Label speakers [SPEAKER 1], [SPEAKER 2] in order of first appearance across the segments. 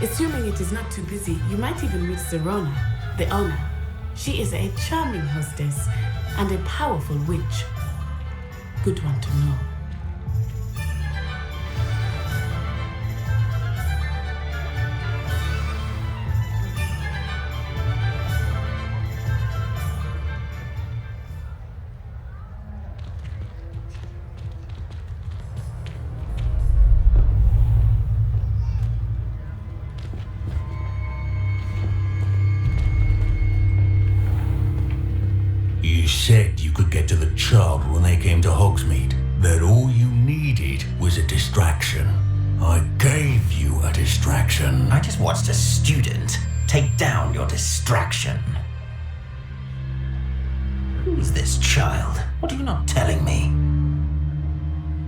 [SPEAKER 1] Assuming it is not too busy, you might even meet Sirona, the owner. She is a charming hostess and a powerful witch. Good one to know.
[SPEAKER 2] You said you could get to the child when they came to Hogsmeade. That all you needed was a distraction. I gave you a distraction.
[SPEAKER 3] I just watched a student take down your distraction. Who's this child? What are you not telling me?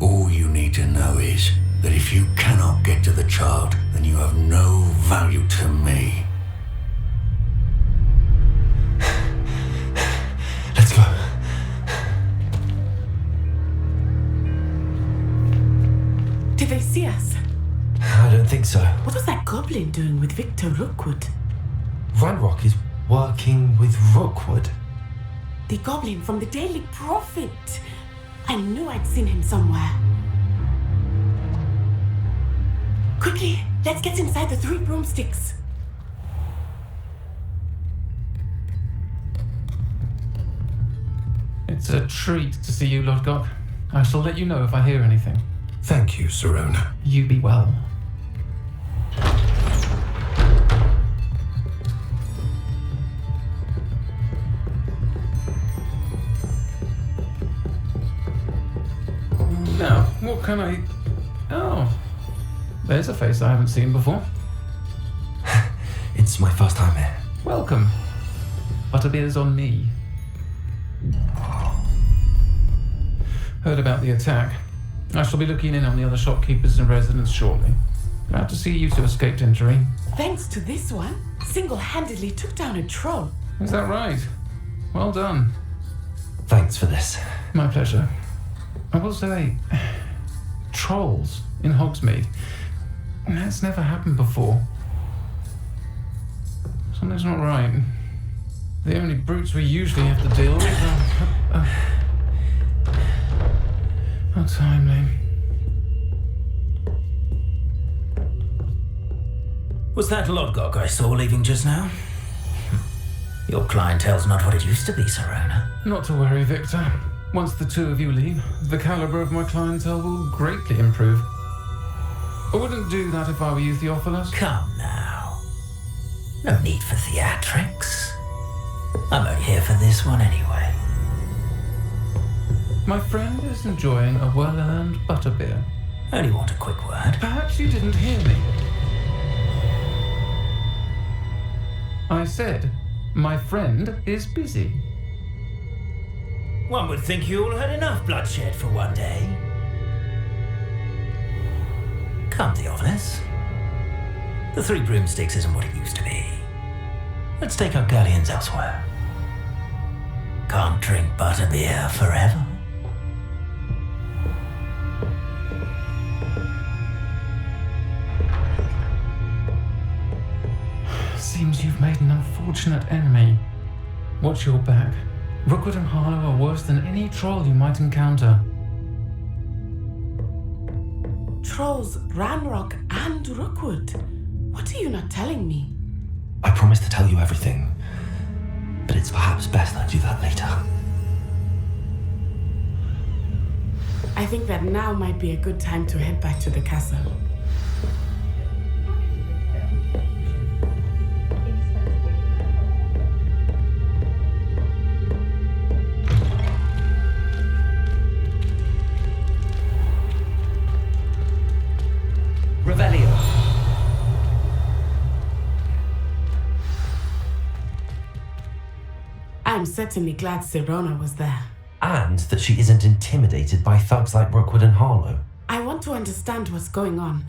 [SPEAKER 2] All you need to know is that if you cannot get to the child, then you have no value to me.
[SPEAKER 4] Let's go.
[SPEAKER 1] Did they see us?
[SPEAKER 4] I don't think so.
[SPEAKER 1] What was that goblin doing with Victor Rookwood?
[SPEAKER 4] Ranrock is working with Rookwood.
[SPEAKER 1] The goblin from the Daily Prophet. I knew I'd seen him somewhere. Quickly, let's get inside the 3 broomsticks.
[SPEAKER 5] It's a treat to see you, Lodgok. I shall let you know if I hear anything.
[SPEAKER 4] Thank you, Sirona.
[SPEAKER 5] You be well. Now, what can I... Oh, there's a face I haven't seen before.
[SPEAKER 4] It's my first time here.
[SPEAKER 5] Welcome. Butterbeer's on me. Heard about the attack. I shall be looking in on the other shopkeepers and residents shortly. Glad to see you two escaped injury.
[SPEAKER 1] Thanks to this one, single-handedly took down a troll.
[SPEAKER 5] Is that right? Well done.
[SPEAKER 4] Thanks for this.
[SPEAKER 5] My pleasure. I will say, trolls in Hogsmeade. That's never happened before. Something's not right. The only brutes we usually have to deal with are... How timely.
[SPEAKER 3] Was that Lodgok I saw leaving just now? Your clientele's not what it used to be, Sirona.
[SPEAKER 5] Not to worry, Victor. Once the two of you leave, the caliber of my clientele will greatly improve. I wouldn't do that if I were you, Theophilus.
[SPEAKER 3] Come now. No need for theatrics. I'm only here for this one anyway.
[SPEAKER 5] My friend is enjoying a well-earned butterbeer.
[SPEAKER 3] Only want a quick word.
[SPEAKER 5] Perhaps you didn't hear me. I said, my friend is busy.
[SPEAKER 3] One would think you all had enough bloodshed for one day. Come, Theophilus. The 3 broomsticks isn't what it used to be. Let's take our galleons elsewhere. Can't drink butterbeer forever.
[SPEAKER 5] Seems you've made an unfortunate enemy. Watch your back. Rookwood and Harlow are worse than any troll you might encounter.
[SPEAKER 1] Trolls, Ranrock, and Rookwood. What are you not telling me?
[SPEAKER 4] I promise to tell you everything, but it's perhaps best I do that later.
[SPEAKER 1] I think that now might be a good time to head back to the castle.
[SPEAKER 3] Revelio.
[SPEAKER 1] I'm certainly glad Sirona was there.
[SPEAKER 4] And that she isn't intimidated by thugs like Rookwood and Harlow.
[SPEAKER 1] I want to understand what's going on,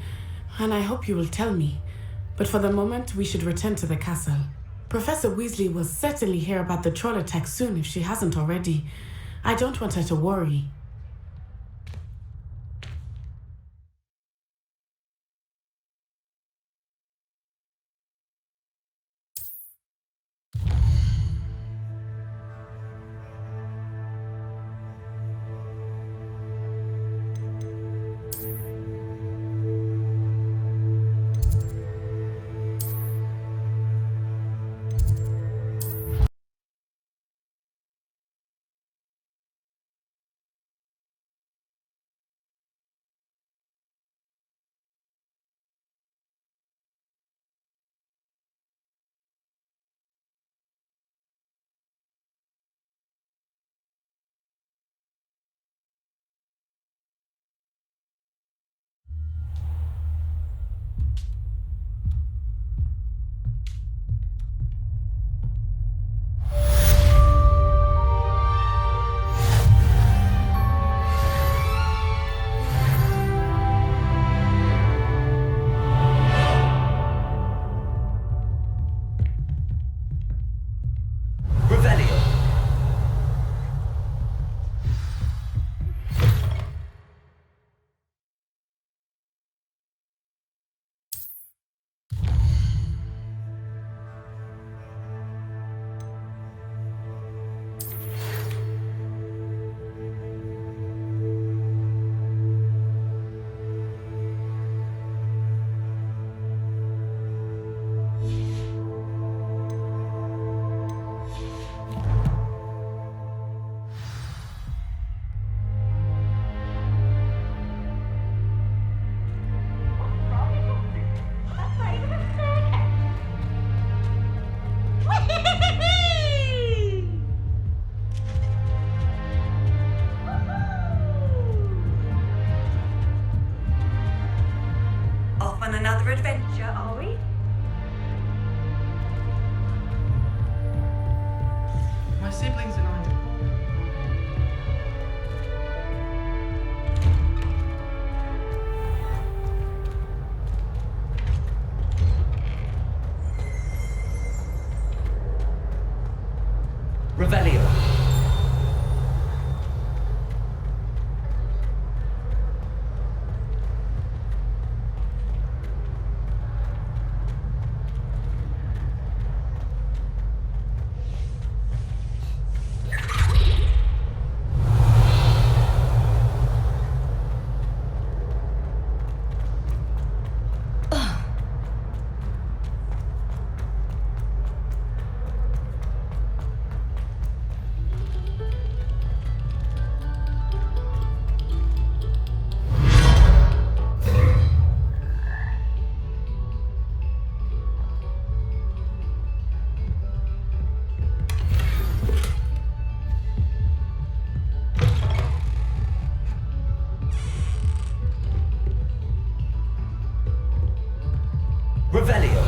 [SPEAKER 1] and I hope you will tell me. But for the moment, we should return to the castle. Professor Weasley will certainly hear about the troll attack soon if she hasn't already. I don't want her to worry.
[SPEAKER 6] for adventure, are we?
[SPEAKER 7] My siblings and I.
[SPEAKER 3] Revelio. Revelio.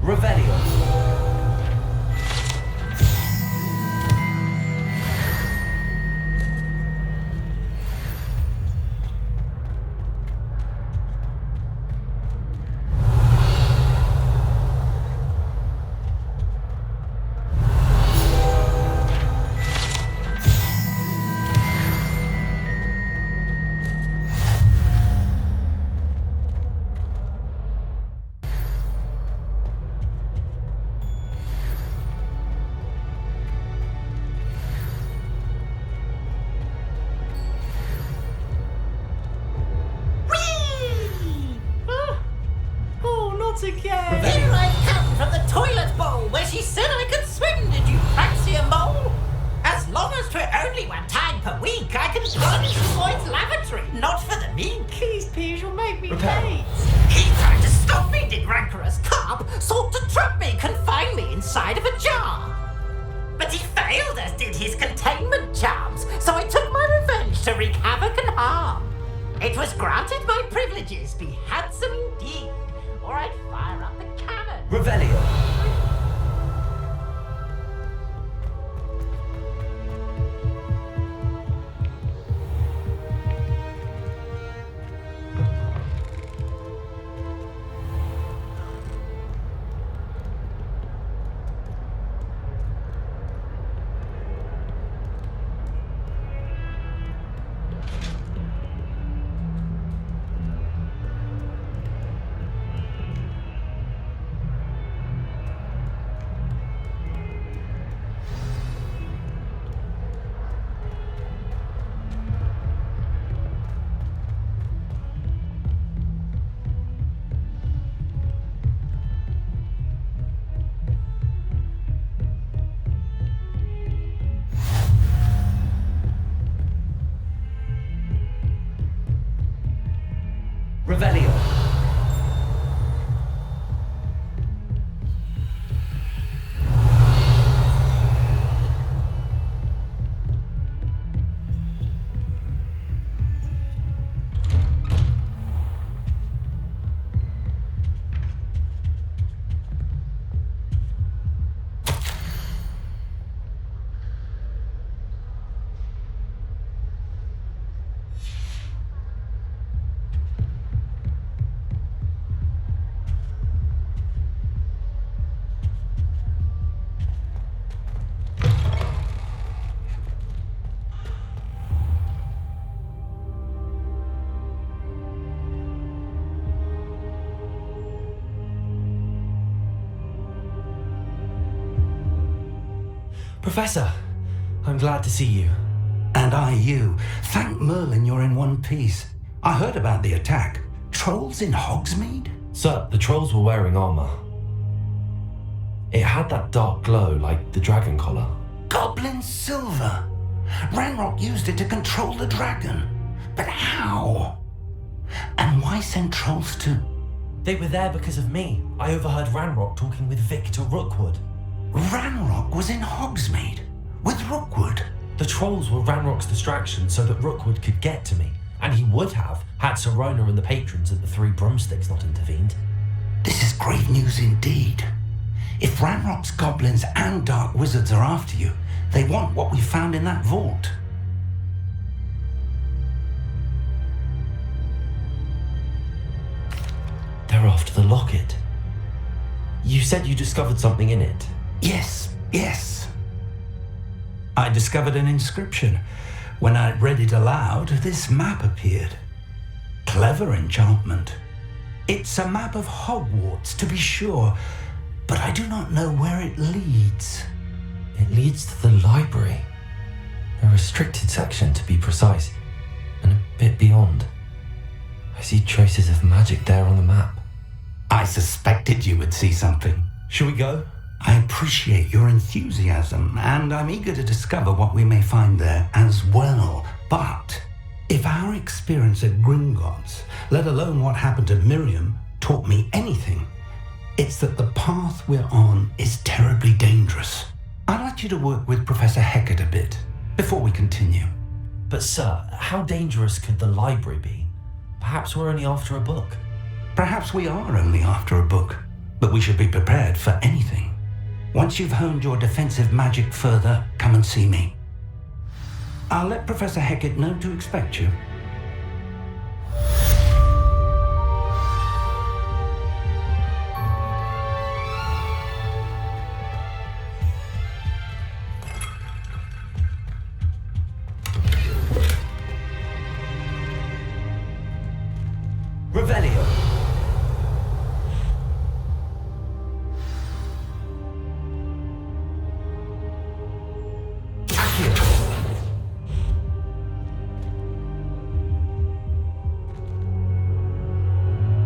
[SPEAKER 3] Revelio.
[SPEAKER 1] Again.
[SPEAKER 3] Here
[SPEAKER 8] I come from the toilet bowl where she said I could swim, did you fancy a mole? As long as 'twere only one time per week, I can run into the boy's lavatory, not for the meek.
[SPEAKER 1] Please, please, you'll make me
[SPEAKER 3] Repair.
[SPEAKER 1] late.
[SPEAKER 8] He tried to stop me, did rancorous carp, sought to trap me, confine me inside of a jar. But he failed, as did his containment charms, so I took my revenge to wreak havoc and harm. It was granted my privileges be handsome indeed, or I'd fire up the cannon.
[SPEAKER 3] Revelio. Revelio.
[SPEAKER 4] Professor, I'm glad to see you.
[SPEAKER 2] And I you. Thank Merlin you're in one piece. I heard about the attack. trolls in Hogsmeade?
[SPEAKER 4] Sir, the trolls were wearing armor. It had that dark glow like the dragon collar.
[SPEAKER 2] Goblin silver! Ranrock used it to control the dragon. But how? And why send trolls to...
[SPEAKER 4] They were there because of me. I overheard Ranrock talking with Victor Rookwood.
[SPEAKER 2] Ranrock was in Hogsmeade with Rookwood.
[SPEAKER 4] The trolls were Ranrock's distraction so that Rookwood could get to me. And he would have, had Serona and the patrons at the Three Broomsticks not intervened.
[SPEAKER 2] This is grave news indeed. If Ranrock's goblins and dark wizards are after you, they want what we found in that vault.
[SPEAKER 4] They're after the locket. You said you discovered something in it.
[SPEAKER 2] Yes. I discovered an inscription. When I read it aloud, this map appeared. Clever enchantment. It's a map of Hogwarts, to be sure, but I do not know where it leads.
[SPEAKER 4] It leads to the library. A restricted section, to be precise, and a bit beyond. I see traces of magic there on the map.
[SPEAKER 2] I suspected you would see something.
[SPEAKER 4] Shall we go?
[SPEAKER 2] I appreciate your enthusiasm, and I'm eager to discover what we may find there as well. But if our experience at Gringotts, let alone what happened to Miriam, taught me anything, it's that the path we're on is terribly dangerous. I'd like you to work with Professor Hecat a bit before we continue.
[SPEAKER 4] But sir, how dangerous could the library be? Perhaps we're only after a book.
[SPEAKER 2] Perhaps we are only after a book, but we should be prepared for anything. Once you've honed your defensive magic further, come and see me. I'll let Professor Hecat know to expect you.
[SPEAKER 4] Revelio.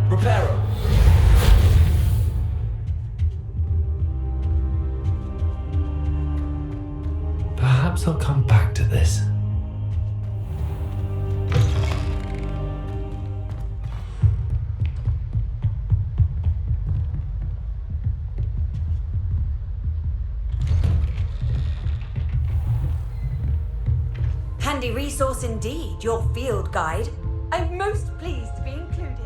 [SPEAKER 4] Reparo. Perhaps I'll come back to this.
[SPEAKER 6] Handy resource indeed, your field guide. I'm most pleased to be included.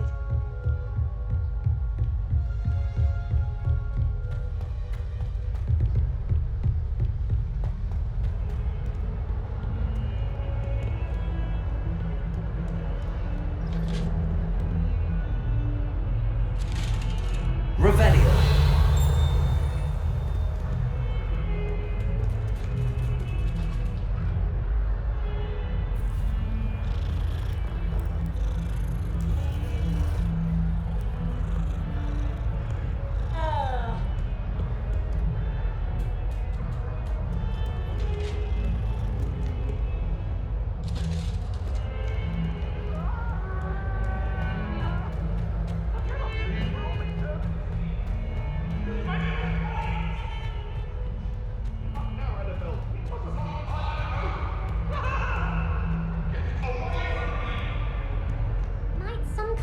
[SPEAKER 4] Revelio.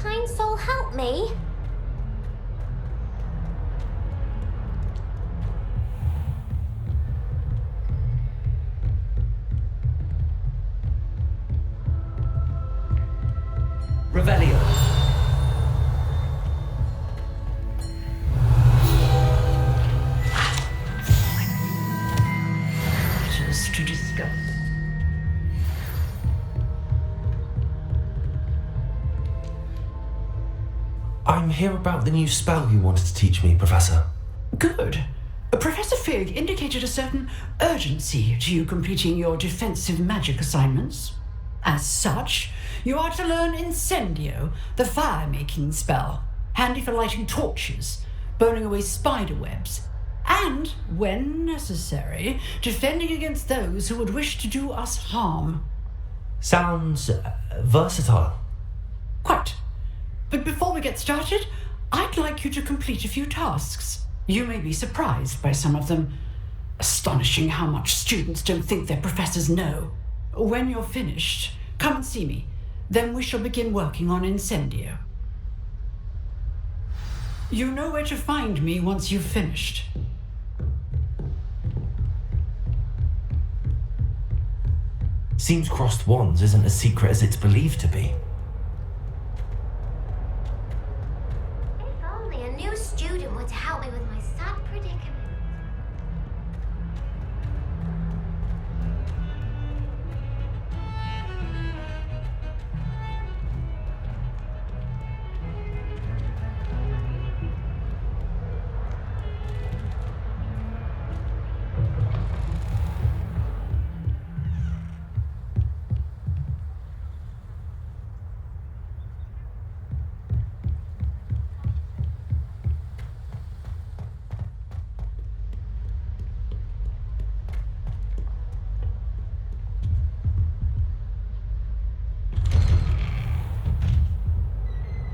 [SPEAKER 9] Kind soul help me?
[SPEAKER 4] Revelio.
[SPEAKER 8] Just to discuss.
[SPEAKER 4] I'm here about the new spell you wanted to teach me, Professor.
[SPEAKER 10] Good. Professor Fig indicated a certain urgency to you completing your defensive magic assignments. As such, you are to learn Incendio, the fire-making spell, handy for lighting torches, burning away spider webs, and, when necessary, defending against those who would wish to do us harm.
[SPEAKER 4] Sounds versatile.
[SPEAKER 10] Quite. But before we get started, I'd like you to complete a few tasks. You may be surprised by some of them. Astonishing how much students don't think their professors know. When you're finished, come and see me. Then we shall begin working on Incendio. You know where to find me once you've finished.
[SPEAKER 4] Seems crossed wands isn't as secret as it's believed to be.
[SPEAKER 9] If only a new student were to help me with my sad predicament.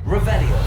[SPEAKER 4] Revelio.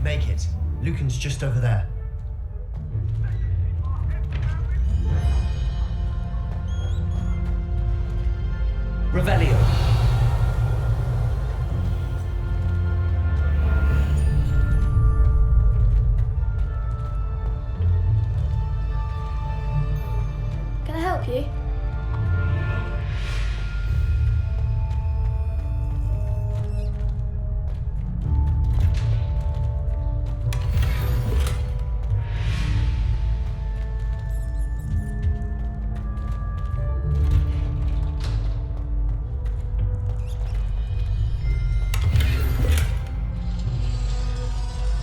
[SPEAKER 11] Make it. Lucan's just over there.
[SPEAKER 4] Revelio.
[SPEAKER 12] Can I help you?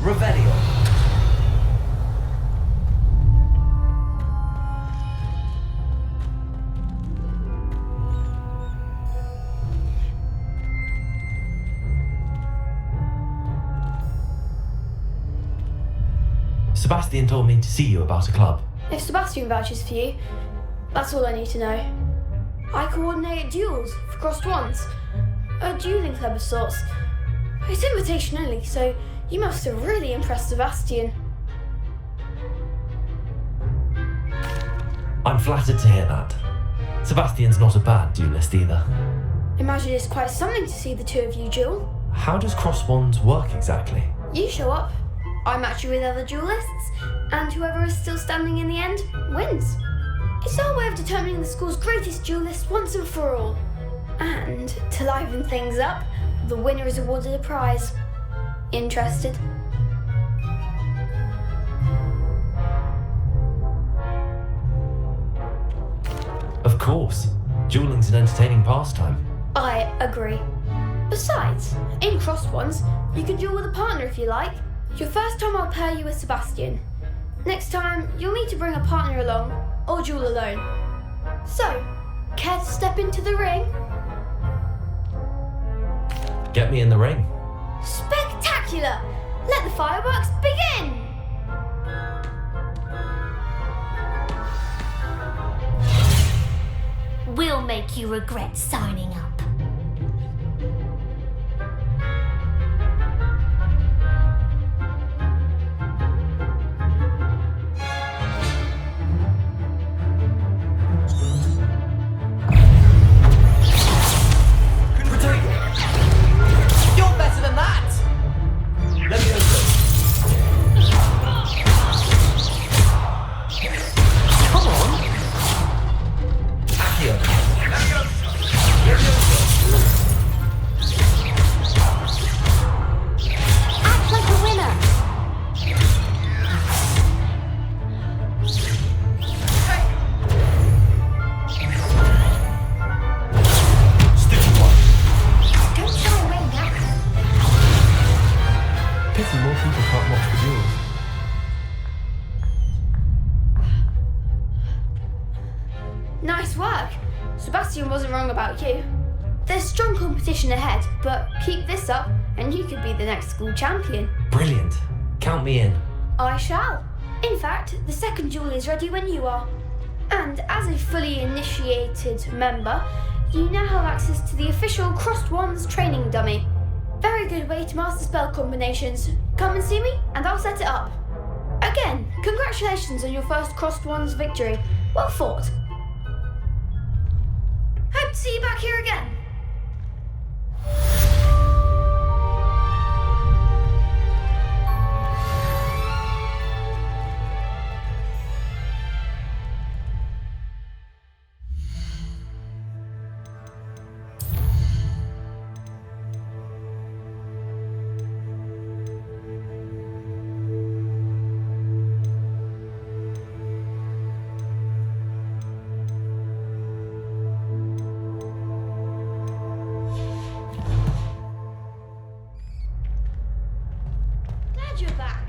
[SPEAKER 4] Revelio. Sebastian told me to see you about a club.
[SPEAKER 12] If Sebastian vouches for you, that's all I need to know. I coordinate duels for crossed wands. A dueling club of sorts. It's invitation only, so you must have really impressed Sebastian.
[SPEAKER 4] I'm flattered to hear that. Sebastian's not a bad duelist either.
[SPEAKER 12] Imagine it's quite something to see the two of you duel.
[SPEAKER 4] How does cross wands work exactly?
[SPEAKER 12] You show up, I match you with other duelists, and whoever is still standing in the end wins. It's our way of determining the school's greatest duelist once and for all. And to liven things up, the winner is awarded a prize. Interested?
[SPEAKER 4] Of course. Dueling's an entertaining pastime.
[SPEAKER 12] I agree. Besides, in crossed ones, you can duel with a partner if you like. Your first time I'll pair you with Sebastian. Next time, you'll need to bring a partner along, or duel alone. So, care to step into the ring?
[SPEAKER 4] Get me in the ring.
[SPEAKER 12] Spectacular! Let the fireworks begin!
[SPEAKER 9] We'll make you regret signing up.
[SPEAKER 8] You're better than that!
[SPEAKER 4] Let me open. Come on. Accio.
[SPEAKER 12] Nice work. Sebastian wasn't wrong about you. There's strong competition ahead, but keep this up and you could be the next school champion.
[SPEAKER 4] Brilliant. Count me in.
[SPEAKER 12] I shall. In fact, the second duel is ready when you are. And as a fully initiated member, you now have access to the official Crossed Wands training dummy. Very good way to master spell combinations. Come and see me and I'll set it up. Again, congratulations on your first Crossed Wands victory. Well fought. Hope to see you back here again. You're back.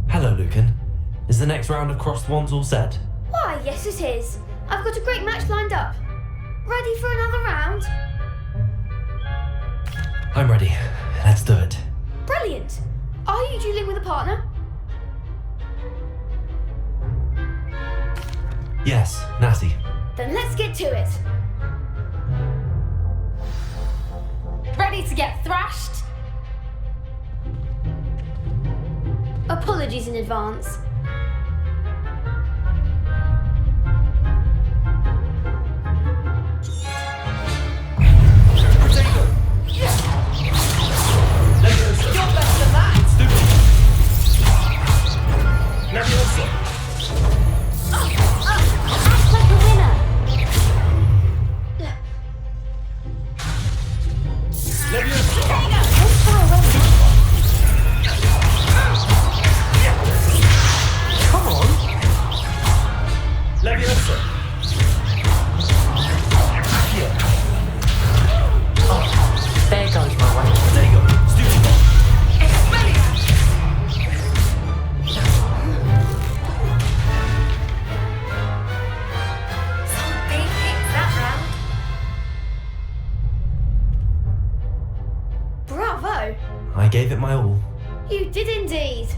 [SPEAKER 4] Hello, Lucan. Is the next round of Crossed Wands all set?
[SPEAKER 12] Why, yes it is. I've got a great match lined up. Ready for another round?
[SPEAKER 4] I'm ready. Let's do it.
[SPEAKER 12] Brilliant. Are you dueling with a partner?
[SPEAKER 4] Yes, Natty.
[SPEAKER 12] Then let's get to it. Ready to get thrashed? Apologies in advance.
[SPEAKER 4] I gave it my all.
[SPEAKER 12] You did indeed.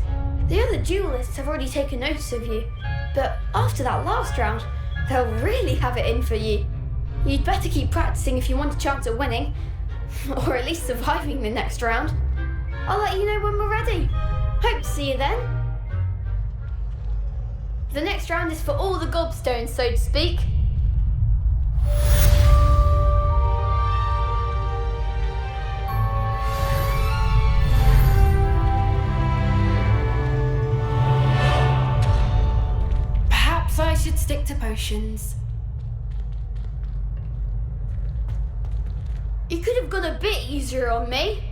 [SPEAKER 12] The other duelists have already taken notice of you, but after that last round, they'll really have it in for you. You'd better keep practicing if you want a chance at winning, or at least surviving the next round. I'll let you know when we're ready. Hope to see you then. The next round is for all the gobstones, so to speak.
[SPEAKER 1] Perhaps I should stick to potions.
[SPEAKER 12] You could have gone a bit easier on me.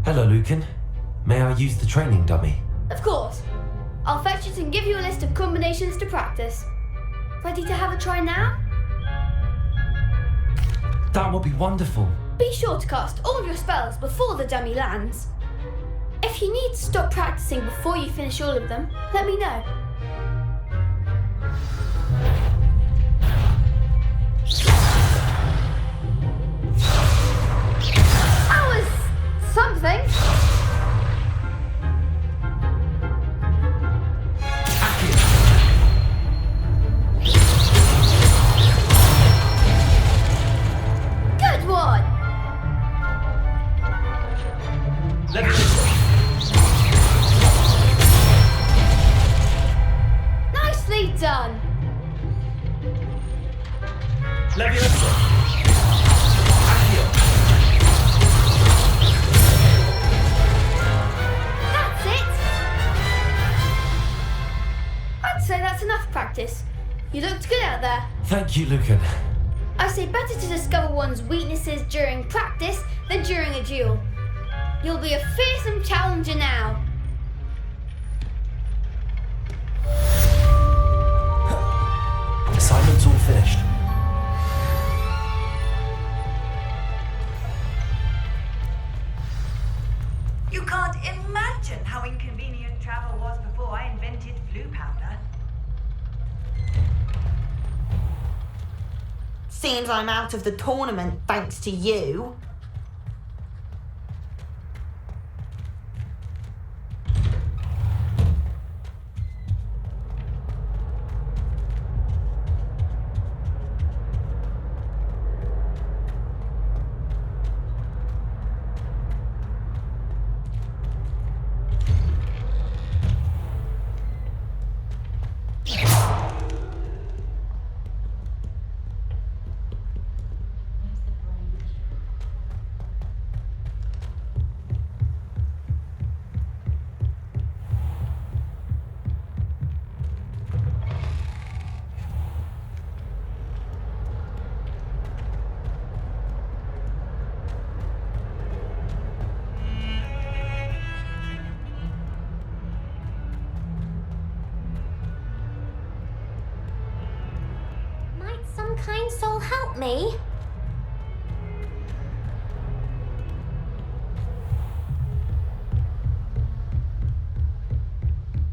[SPEAKER 4] Hello, Lucan. May I use the training dummy?
[SPEAKER 12] Of course. I'll fetch it and give you a list of combinations to practice. Ready to have a try now?
[SPEAKER 4] That would be wonderful.
[SPEAKER 12] Be sure to cast all of your spells before the dummy lands. If you need to stop practicing before you finish all of them, let me know. That was something. Good one.
[SPEAKER 4] Thank you, Lucan.
[SPEAKER 12] I say better to discover one's weaknesses during practice than during a duel. You'll be a fearsome challenger now.
[SPEAKER 4] Assignment's all finished.
[SPEAKER 6] You can't imagine how inconvenient travel was before I invented flu powder. Seems I'm out of the tournament thanks to you.
[SPEAKER 9] Might some kind soul help me?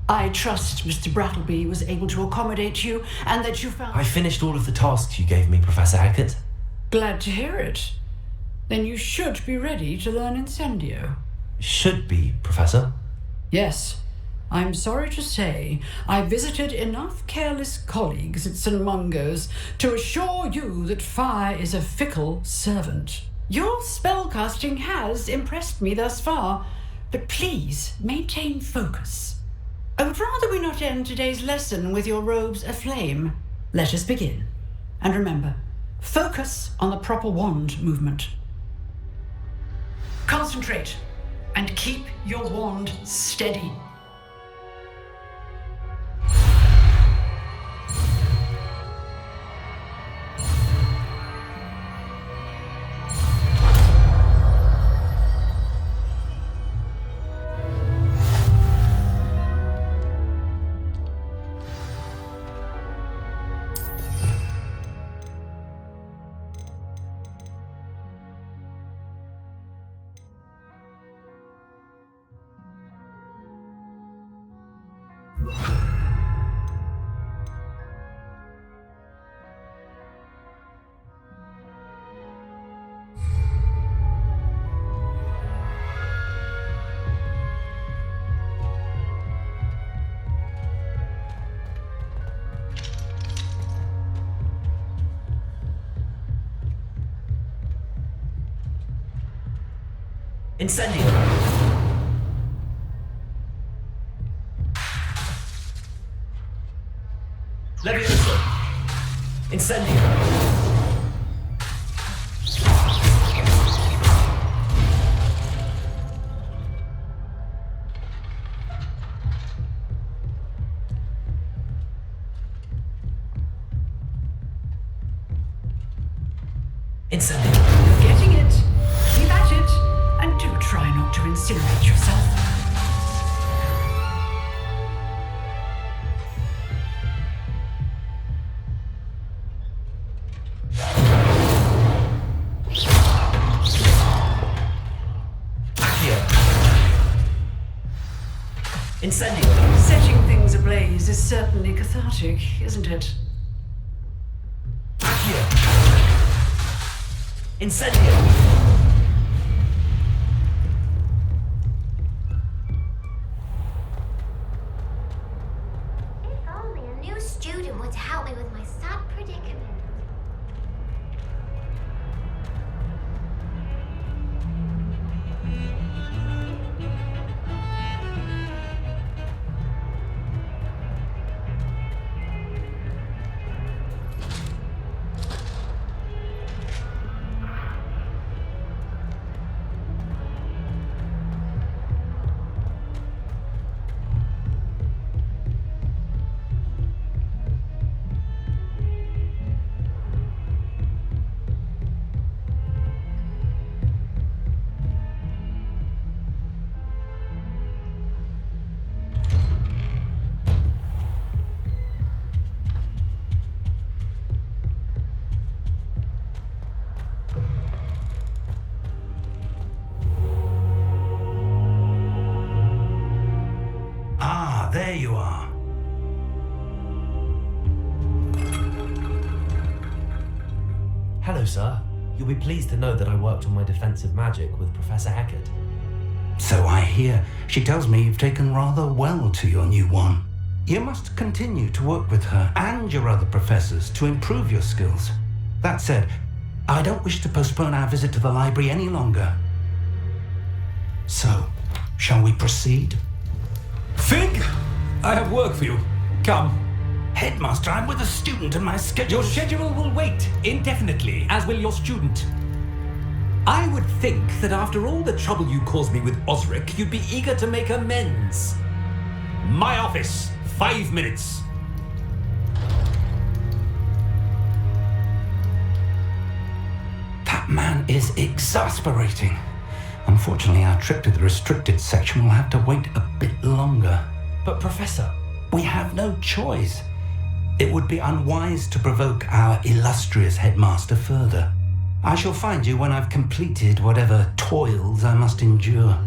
[SPEAKER 10] I trust Mr. Brattleby was able to accommodate you and that you found...
[SPEAKER 4] I finished all of the tasks you gave me, Professor Hackett.
[SPEAKER 10] Glad to hear it. Then you should be ready to learn Incendio.
[SPEAKER 4] Should be, Professor.
[SPEAKER 10] Yes. I'm sorry to say I visited enough careless colleagues at St. Mungo's to assure you that fire is a fickle servant. Your spellcasting has impressed me thus far, but please maintain focus. I would rather we not end today's lesson with your robes aflame. Let us begin. And remember, focus on the proper wand movement. Concentrate and keep your wand steady.
[SPEAKER 3] Incendio. Leviosa. Incendio. Incendio.
[SPEAKER 10] You're getting it. Keep at it. And do try not to incinerate yourself.
[SPEAKER 3] Incendio.
[SPEAKER 10] Setting things ablaze is certainly cathartic, isn't it?
[SPEAKER 3] Incendio.
[SPEAKER 9] If only a new student were to help me with my sad predicament.
[SPEAKER 2] you are.
[SPEAKER 4] Hello, sir. You'll be pleased to know that I worked on my defensive magic with Professor Heckert.
[SPEAKER 2] So I hear. She tells me you've taken rather well to your new one. You must continue to work with her and your other professors to improve your skills. That said, I don't wish to postpone our visit to the library any longer. So, shall we proceed?
[SPEAKER 13] Fig, I have work for you. Come.
[SPEAKER 2] Headmaster, I'm with a student and my schedule...
[SPEAKER 13] Your schedule will wait indefinitely, as will your student. I would think that after all the trouble you caused me with Osric, you'd be eager to make amends. My office, 5 minutes.
[SPEAKER 2] That man is exasperating. Unfortunately, our trip to the restricted section will have to wait a bit longer.
[SPEAKER 4] But Professor...
[SPEAKER 2] We have no choice. It would be unwise to provoke our illustrious headmaster further. I shall find you when I've completed whatever toils I must endure.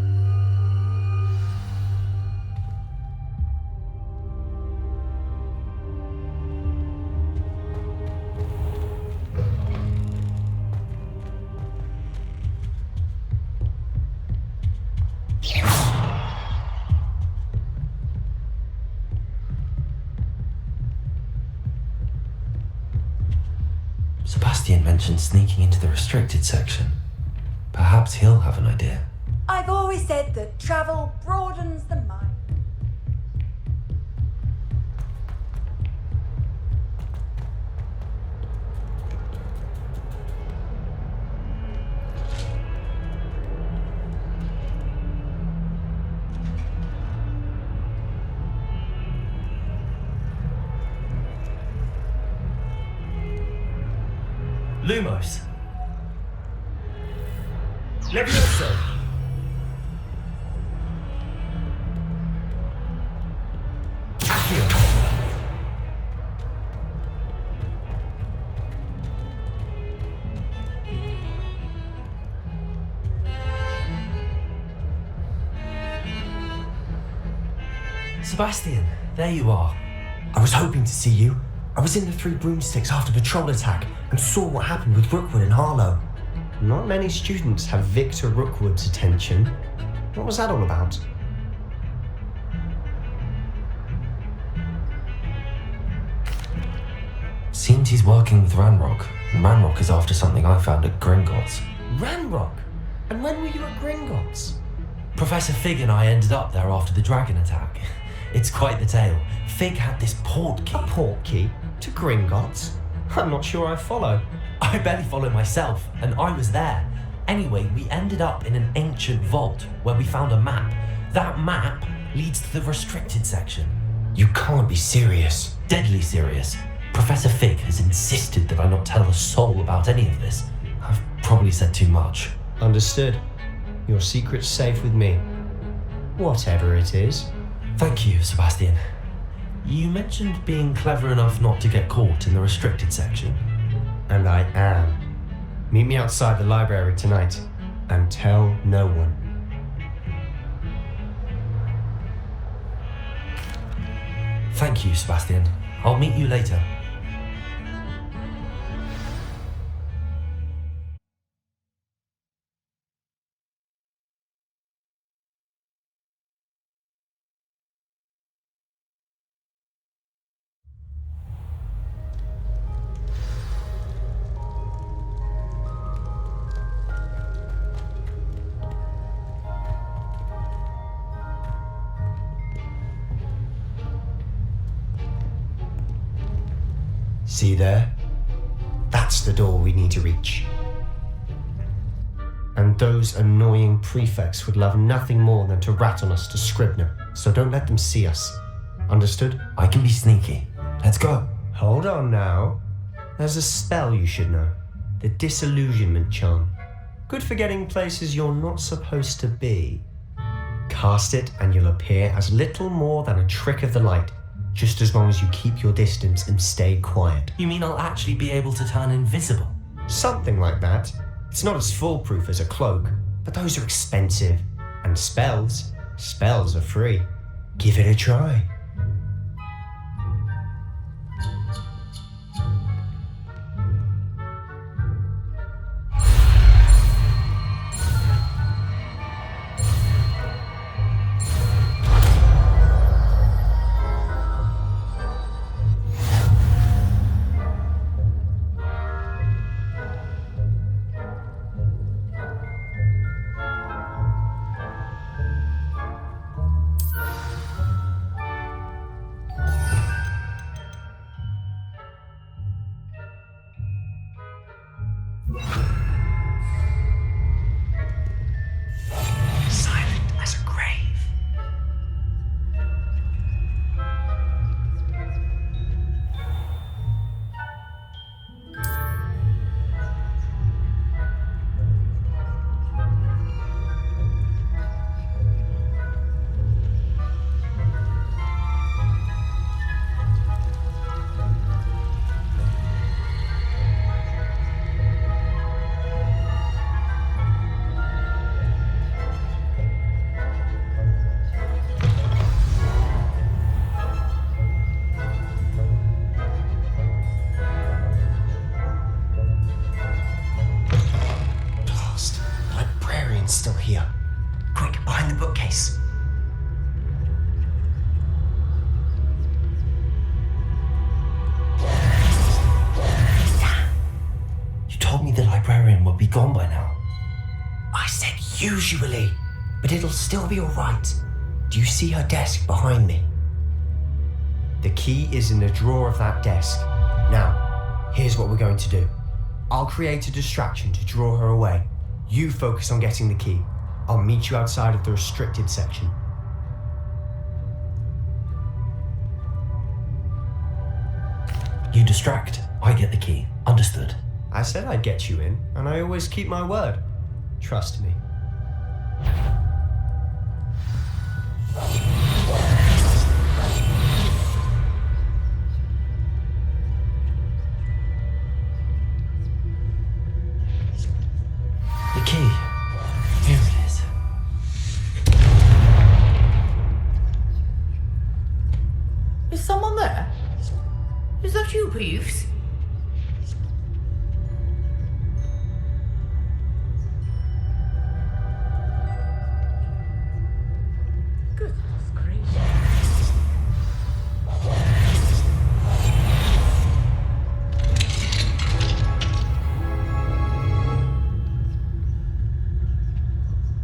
[SPEAKER 4] Sebastian mentioned sneaking into the restricted section. Perhaps he'll have an idea.
[SPEAKER 6] I've always said that travel broadens the mind.
[SPEAKER 4] Lumos. Levioso. Accio. Sebastian, there you are.
[SPEAKER 14] I was hoping to see you. I was in the Three Broomsticks after the troll attack and saw what happened with Rookwood and Harlow.
[SPEAKER 11] Not many students have Victor Rookwood's attention. What was that all about?
[SPEAKER 4] Seems he's working with Ranrock, and Ranrock is after something I found at Gringotts.
[SPEAKER 14] Ranrock? And when were you at Gringotts?
[SPEAKER 4] Professor Fig and I ended up there after the dragon attack. It's quite the tale. Fig had this port key.
[SPEAKER 11] A port key? To Gringotts? I'm not sure I follow.
[SPEAKER 4] I barely follow myself, and I was there. Anyway, we ended up in an ancient vault where we found a map. That map leads to the restricted section.
[SPEAKER 14] You can't be serious.
[SPEAKER 4] Deadly serious. Professor Fig has insisted that I not tell a soul about any of this. I've probably said too much.
[SPEAKER 11] Understood. Your secret's safe with me. Whatever it is.
[SPEAKER 4] Thank you, Sebastian. You mentioned being clever enough not to get caught in the restricted section.
[SPEAKER 11] And I am. Meet me outside the library tonight, and tell no one.
[SPEAKER 4] Thank you, Sebastian. I'll meet you later.
[SPEAKER 11] See there? That's the door we need to reach. And those annoying prefects would love nothing more than to rat on us to Scribner, so don't let them see us. Understood?
[SPEAKER 4] I can be sneaky. Let's go.
[SPEAKER 11] Hold on now. There's a spell you should know. The Disillusionment Charm. Good for getting places you're not supposed to be. Cast it and you'll appear as little more than a trick of the light, just as long as you keep your distance and stay quiet.
[SPEAKER 4] You mean I'll actually be able to turn invisible?
[SPEAKER 11] Something like that. It's not as foolproof as a cloak, but those are expensive. And spells are free. Give it a try.
[SPEAKER 14] here. Quick, behind the bookcase.
[SPEAKER 4] You told me the librarian would be gone by now.
[SPEAKER 14] I said usually, but it'll still be alright. Do you see her desk behind me? The key is in the drawer of that desk. Now, here's what we're going to do. I'll create a distraction to draw her away. You focus on getting the key. I'll meet you outside of the restricted section.
[SPEAKER 4] You distract, I get the key. Understood.
[SPEAKER 14] I said I'd get you in, and I always keep my word. Trust me.
[SPEAKER 4] The key. Here it is.
[SPEAKER 8] Is someone there? Is that you, Peeves? Goodness gracious.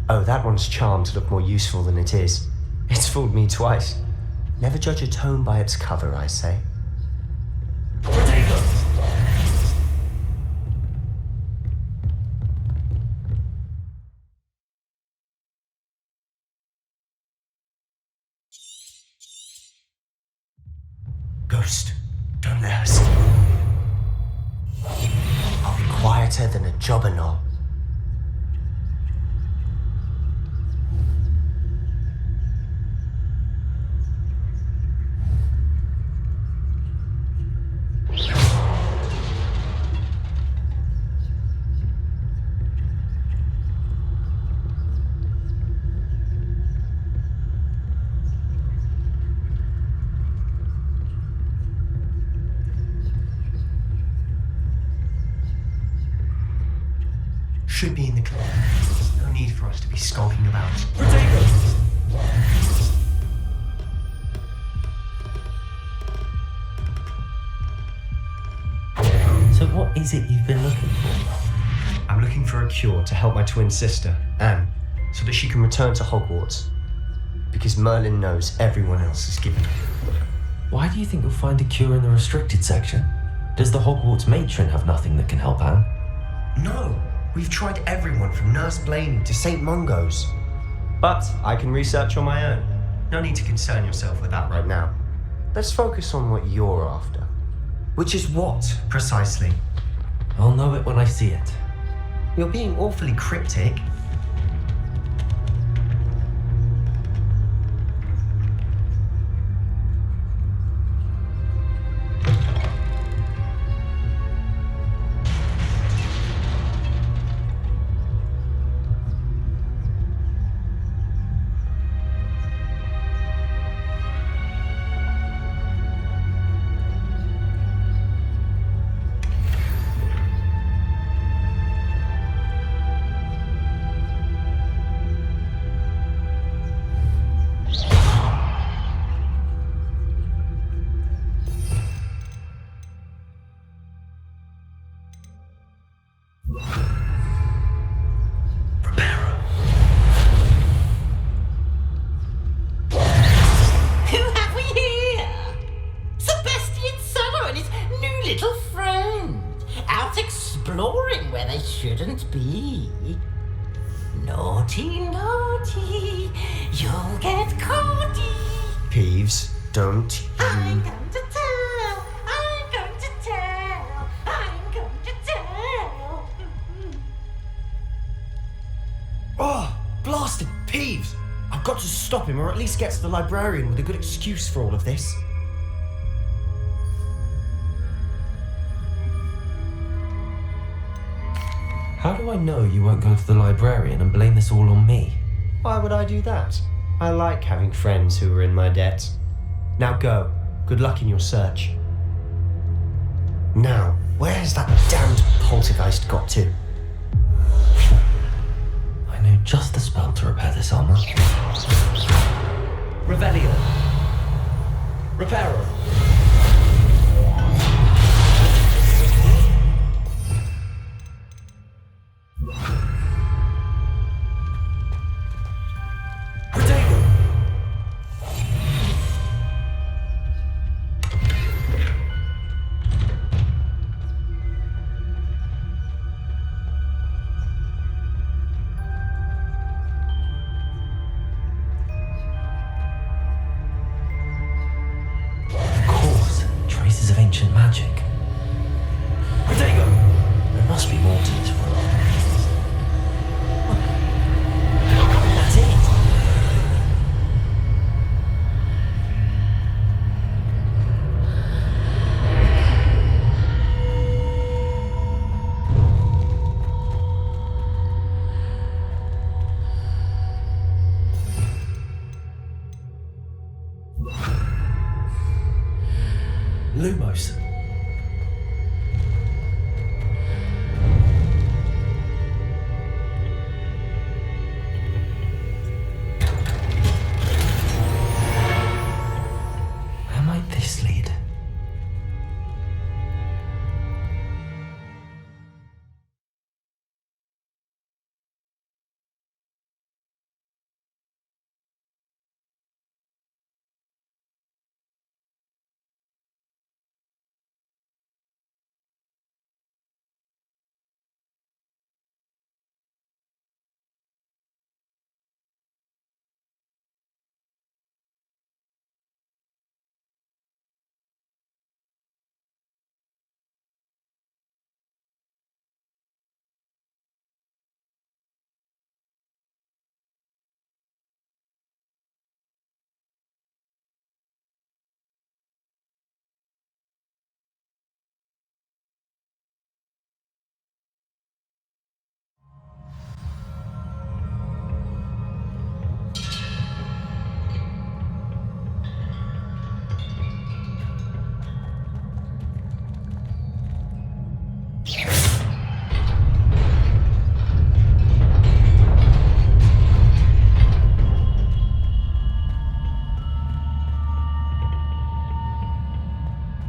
[SPEAKER 14] Oh, that one's charmed to look more useful than it is. It's fooled me twice. Never judge a tome by its cover, I say. Ghost, don't let her see. I'll be quieter than a jobberknoll. Should be in the clear. No need for us to be skulking about.
[SPEAKER 4] So what is it you've been looking for?
[SPEAKER 14] I'm looking for a cure to help my twin sister, Anne, so that she can return to Hogwarts. Because Merlin knows everyone else is given.
[SPEAKER 4] Why do you think you'll find a cure in the restricted section? Does the Hogwarts matron have nothing that can help Anne?
[SPEAKER 14] No, we've tried everyone from Nurse Blaney to St. Mungo's. But I can research on my own. No need to concern yourself with that right now. Let's focus on what you're after. Which is what, precisely?
[SPEAKER 4] I'll know it when I see it.
[SPEAKER 14] You're being awfully cryptic.
[SPEAKER 8] Shouldn't be. Naughty, naughty, you'll get caughty.
[SPEAKER 14] Peeves, don't you...
[SPEAKER 8] I'm going to tell, I'm going to tell, I'm going to tell.
[SPEAKER 14] Oh, blasted Peeves! I've got to stop him, or at least get to the librarian with a good excuse for all of this.
[SPEAKER 4] How do I know you won't go to the librarian and blame this all on me?
[SPEAKER 14] Why would I do that? I like having friends who are in my debt. Now go. Good luck in your search. Now, where's that damned poltergeist got to?
[SPEAKER 4] I know just the spell this armor.
[SPEAKER 13] Revelio. Reparo.
[SPEAKER 4] Traces of ancient magic. There must be more to this world. That's it. Lumos. Where might this lead?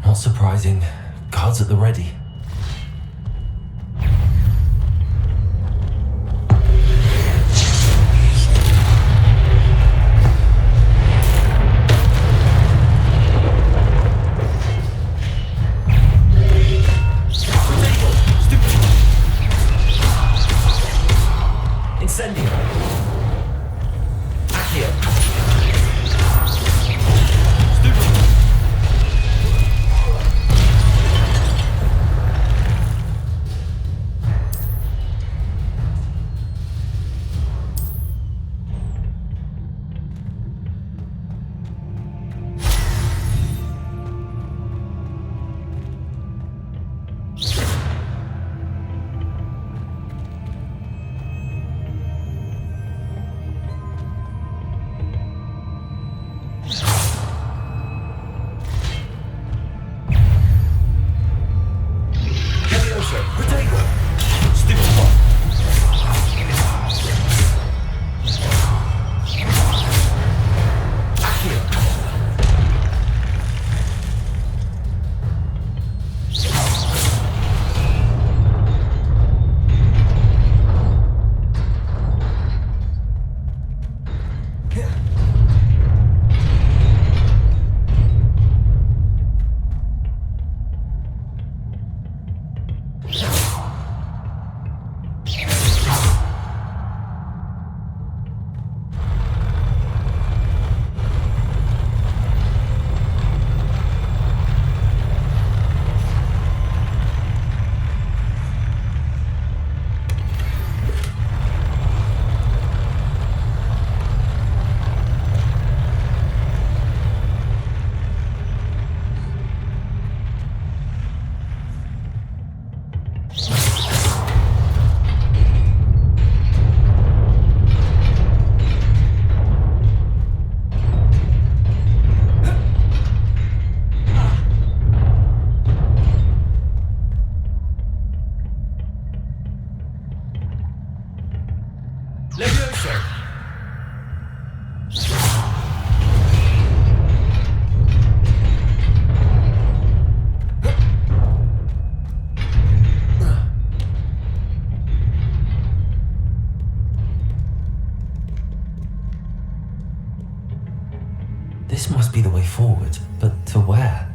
[SPEAKER 4] Not surprising. Guards at the ready.
[SPEAKER 13] Incendio. Accio.
[SPEAKER 4] This must be the way forward, but to where?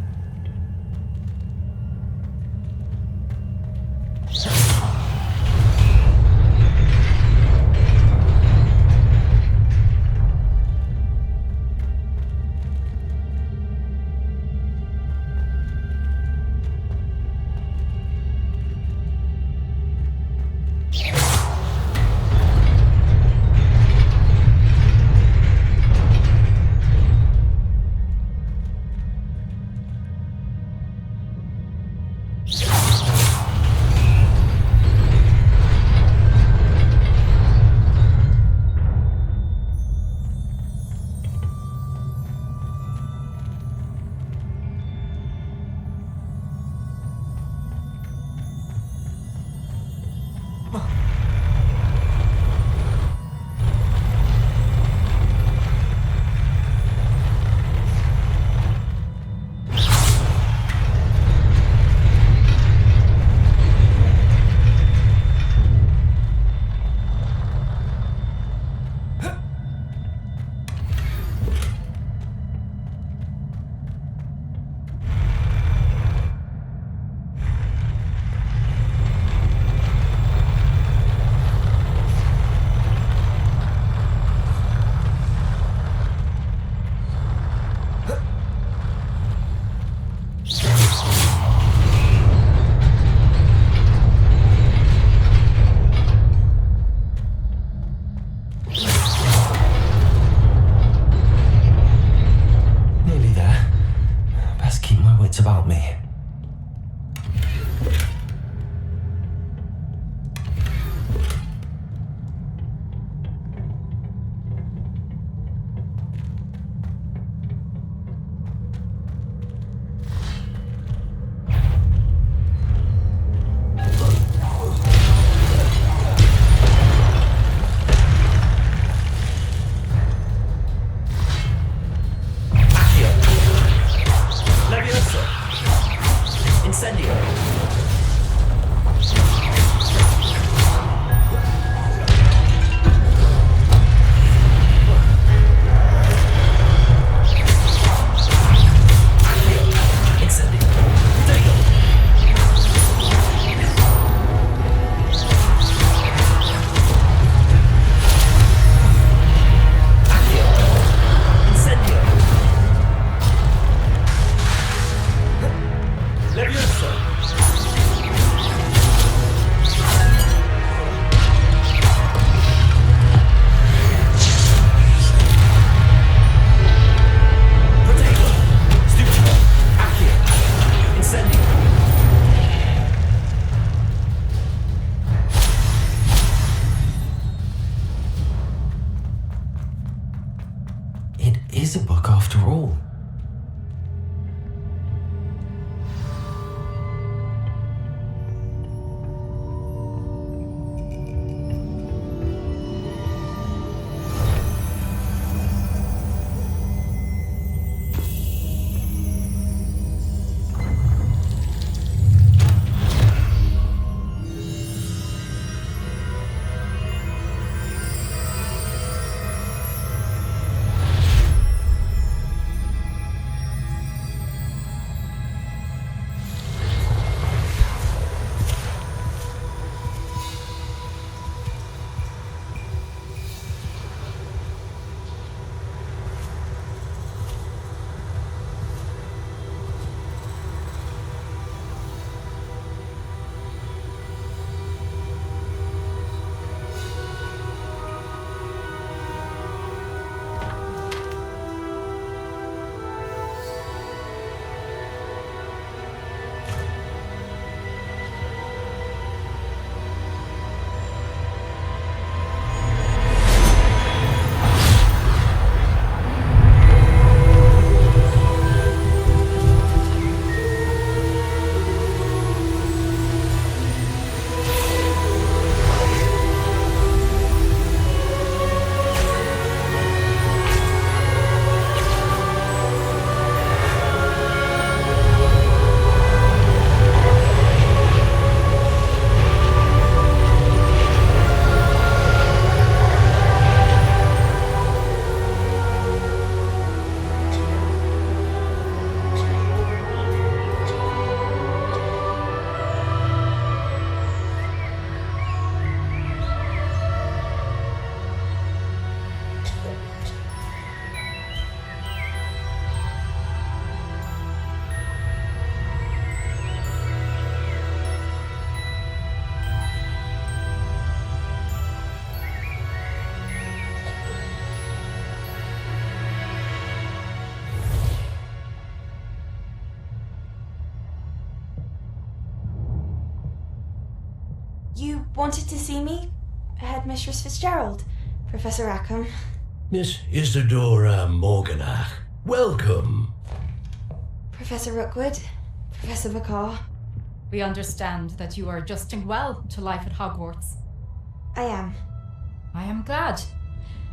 [SPEAKER 4] About me. Is a book after all.
[SPEAKER 15] You wanted to see me? Headmistress Fitzgerald, Professor Rackham.
[SPEAKER 16] Miss Isadora Morganach, welcome.
[SPEAKER 15] Professor Rookwood, Professor Bakar.
[SPEAKER 17] We understand that you are adjusting well to life at Hogwarts.
[SPEAKER 15] I am.
[SPEAKER 17] I am glad.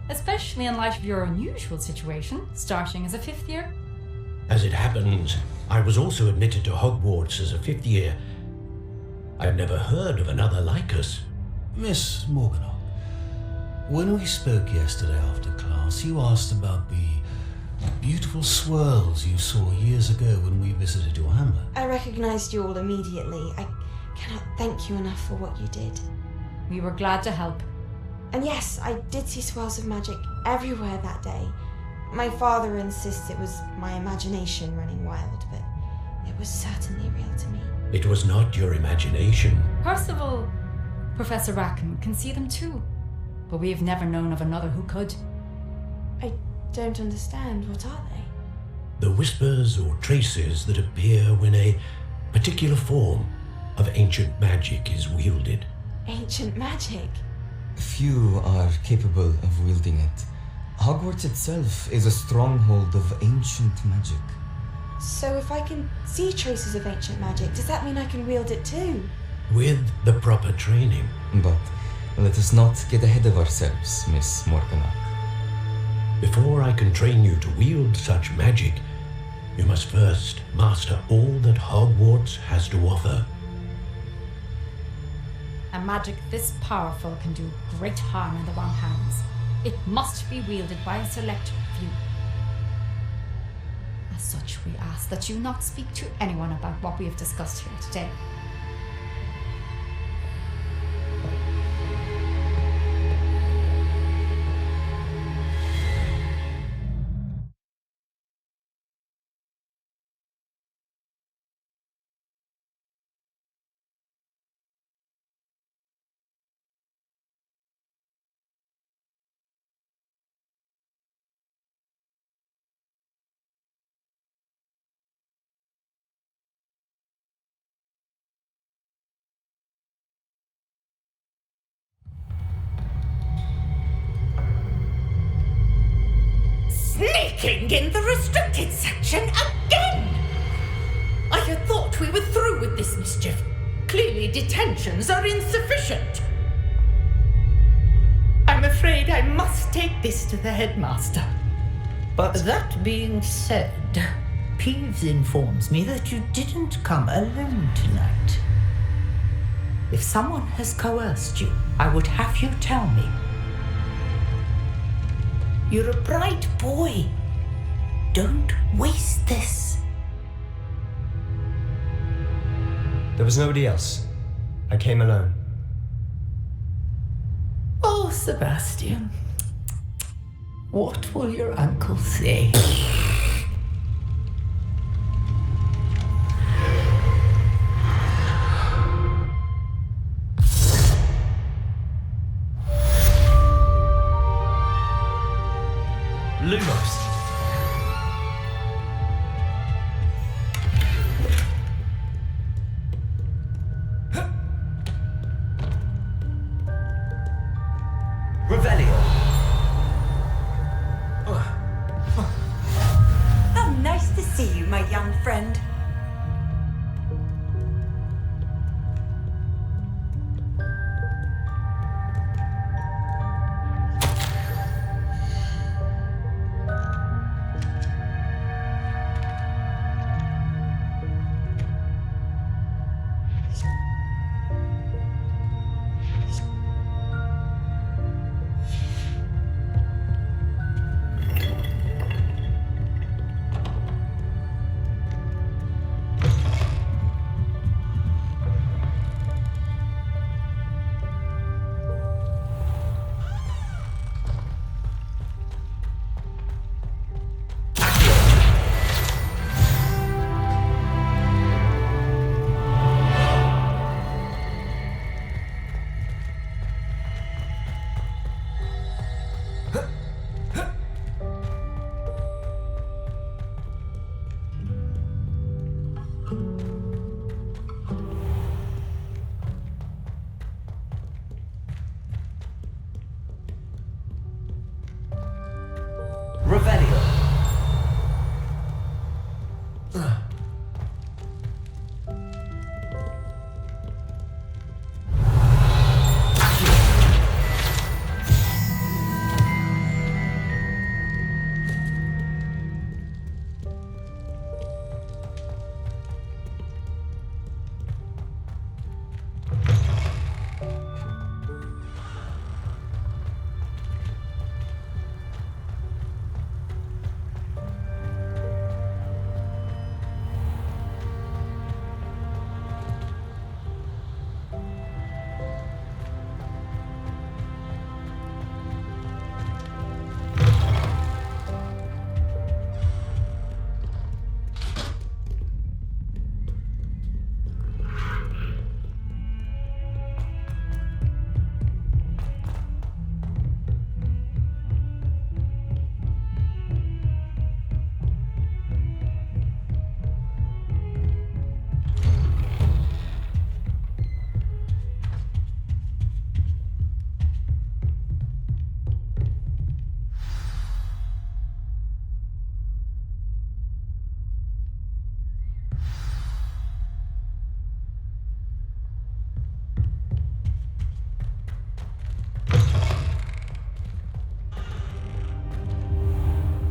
[SPEAKER 17] Especially in light of your unusual situation, starting as a 5th year.
[SPEAKER 16] As it happens, I was also admitted to Hogwarts as a 5th year. I've never heard of another like us.
[SPEAKER 18] Miss Morganach, when we spoke yesterday after class, you asked about the beautiful swirls you saw years ago when we visited your hamlet.
[SPEAKER 15] I recognized you all immediately. I cannot thank you enough for what you did.
[SPEAKER 17] We were glad to help.
[SPEAKER 15] And yes, I did see swirls of magic everywhere that day. My father insists it was my imagination running wild, but it was certainly real to me.
[SPEAKER 16] It was not your imagination.
[SPEAKER 17] Percival, Professor Rackham can see them too, but we have never known of another who could.
[SPEAKER 15] I don't understand. What are they?
[SPEAKER 16] The whispers or traces that appear when a particular form of ancient magic is wielded.
[SPEAKER 15] Ancient magic?
[SPEAKER 4] Few are capable of wielding it. Hogwarts itself is a stronghold of ancient magic.
[SPEAKER 15] So if I can see traces of ancient magic, does that mean I can wield it too?
[SPEAKER 16] With the proper training.
[SPEAKER 4] But let us not get ahead of ourselves, Miss Morganach.
[SPEAKER 16] Before I can train you to wield such magic, you must first master all that Hogwarts has to offer.
[SPEAKER 17] A magic this powerful can do great harm in the wrong hands. It must be wielded by a select few. As such, we ask that you not speak to anyone about what we have discussed here today.
[SPEAKER 8] Sneaking in the restricted section again! I had thought we were through with this mischief. Clearly detentions are insufficient. I'm afraid I must take this to the headmaster.
[SPEAKER 19] But that being said, Peeves informs me that you didn't come alone tonight. If someone has coerced you, I would have you tell me. You're a bright boy. Don't waste this.
[SPEAKER 11] There was nobody else. I came alone.
[SPEAKER 19] Oh, Sebastian. What will your uncle say?
[SPEAKER 3] Lumos. Revelio.
[SPEAKER 6] How nice to see you, my young friend.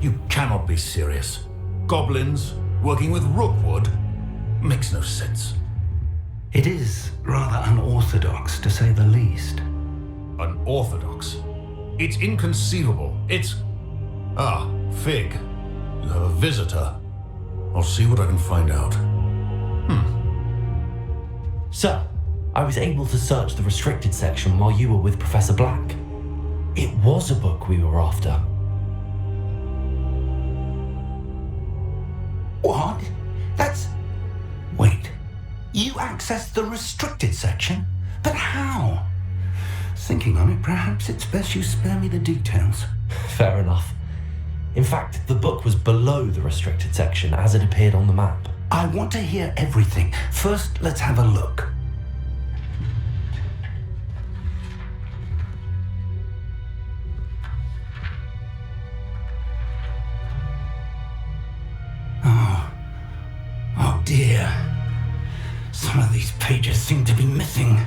[SPEAKER 18] You cannot be serious. Goblins working with Rookwood makes no sense.
[SPEAKER 2] It is rather unorthodox, to say the least.
[SPEAKER 18] Unorthodox? It's inconceivable. It's... Ah, Fig. You have a visitor. I'll see what I can find out.
[SPEAKER 4] Sir, I was able to search the restricted section while you were with Professor Black. It was a book we were after.
[SPEAKER 2] What? That's... Wait. You accessed the restricted section? But how? Thinking on it, perhaps it's best you spare me the details.
[SPEAKER 4] Fair enough. In fact, the book was below the restricted section as it appeared on the map.
[SPEAKER 2] I want to hear everything. First, let's have a look. Oh dear. Some of these pages seem to be missing.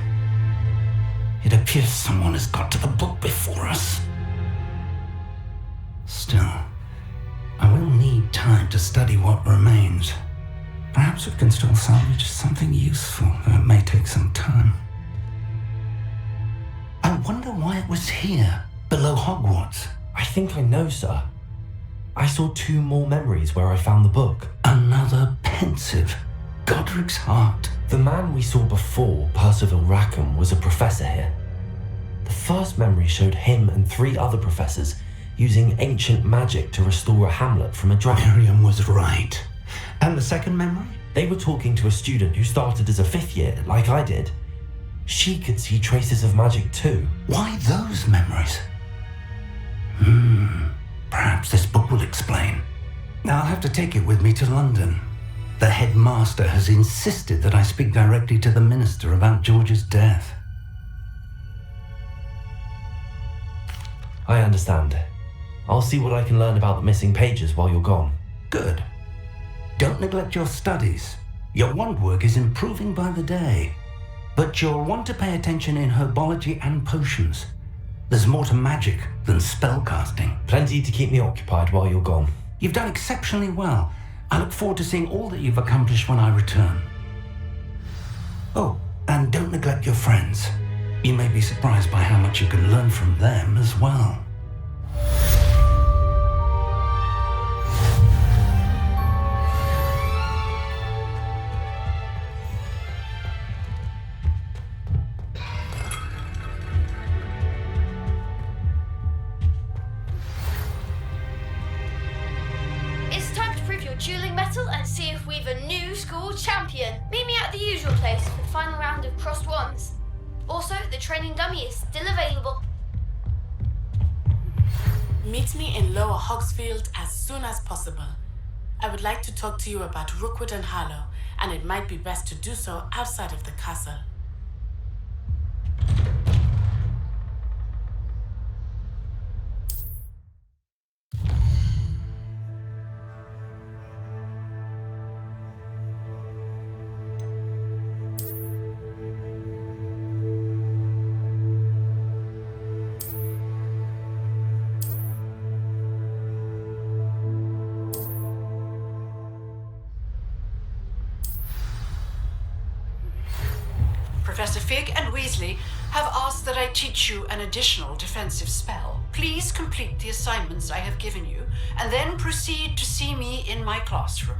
[SPEAKER 2] It appears someone has got to the book before us. Still, I will need time to study what remains. Perhaps we can still salvage something useful, though it may take some time. I wonder why it was here, below Hogwarts.
[SPEAKER 4] I think I know, sir. I saw 2 more memories where I found the book.
[SPEAKER 2] Another pensive Godric's heart.
[SPEAKER 4] The man we saw before, Percival Rackham, was a professor here. The first memory showed him and 3 other professors using ancient magic to restore a hamlet from a dragon.
[SPEAKER 2] Miriam was right. And the second memory?
[SPEAKER 4] They were talking to a student who started as a 5th year, like I did. She could see traces of magic too.
[SPEAKER 2] Why those memories? Perhaps this book will explain. Now I'll have to take it with me to London. The headmaster has insisted that I speak directly to the minister about George's death.
[SPEAKER 4] I understand. I'll see what I can learn about the missing pages while you're gone.
[SPEAKER 2] Good. Don't neglect your studies. Your wand work is improving by the day. But you'll want to pay attention in herbology and potions. There's more to magic than spellcasting.
[SPEAKER 4] Plenty to keep me occupied while you're gone.
[SPEAKER 2] You've done exceptionally well. I look forward to seeing all that you've accomplished when I return. Oh, and don't neglect your friends. You may be surprised by how much you can learn from them as well.
[SPEAKER 12] Dueling metal and see if we've a new school champion. Meet me at the usual place for the final round of crossed wands. Also, the training dummy is still available.
[SPEAKER 1] Meet me in Lower Hogsfield as soon as possible. I would like to talk to you about Rookwood and Harlow, and it might be best to do so outside of the castle.
[SPEAKER 10] Professor Fig and Weasley have asked that I teach you an additional defensive spell. Please complete the assignments I have given you, and then proceed to see me in my classroom.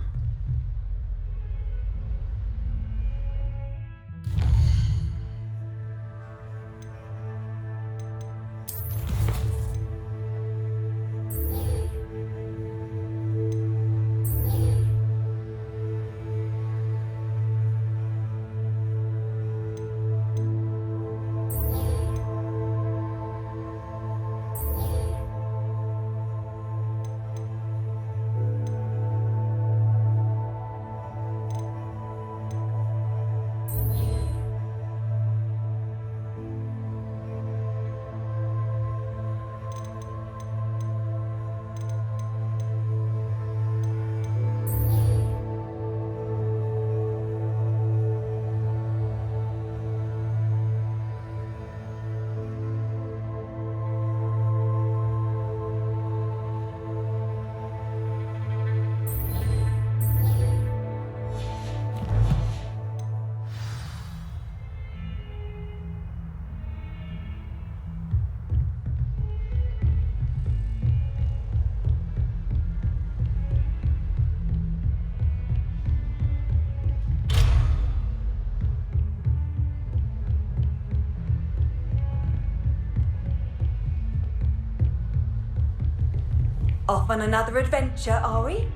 [SPEAKER 6] Off on another adventure, are we?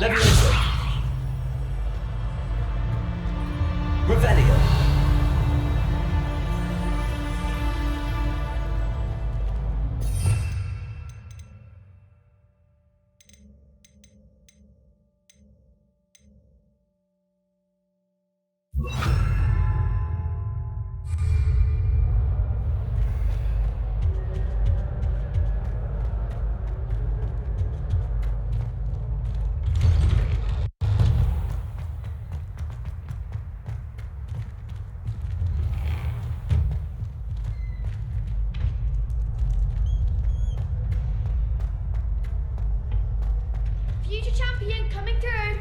[SPEAKER 3] Levioso. Revelio.
[SPEAKER 12] Future champion coming through.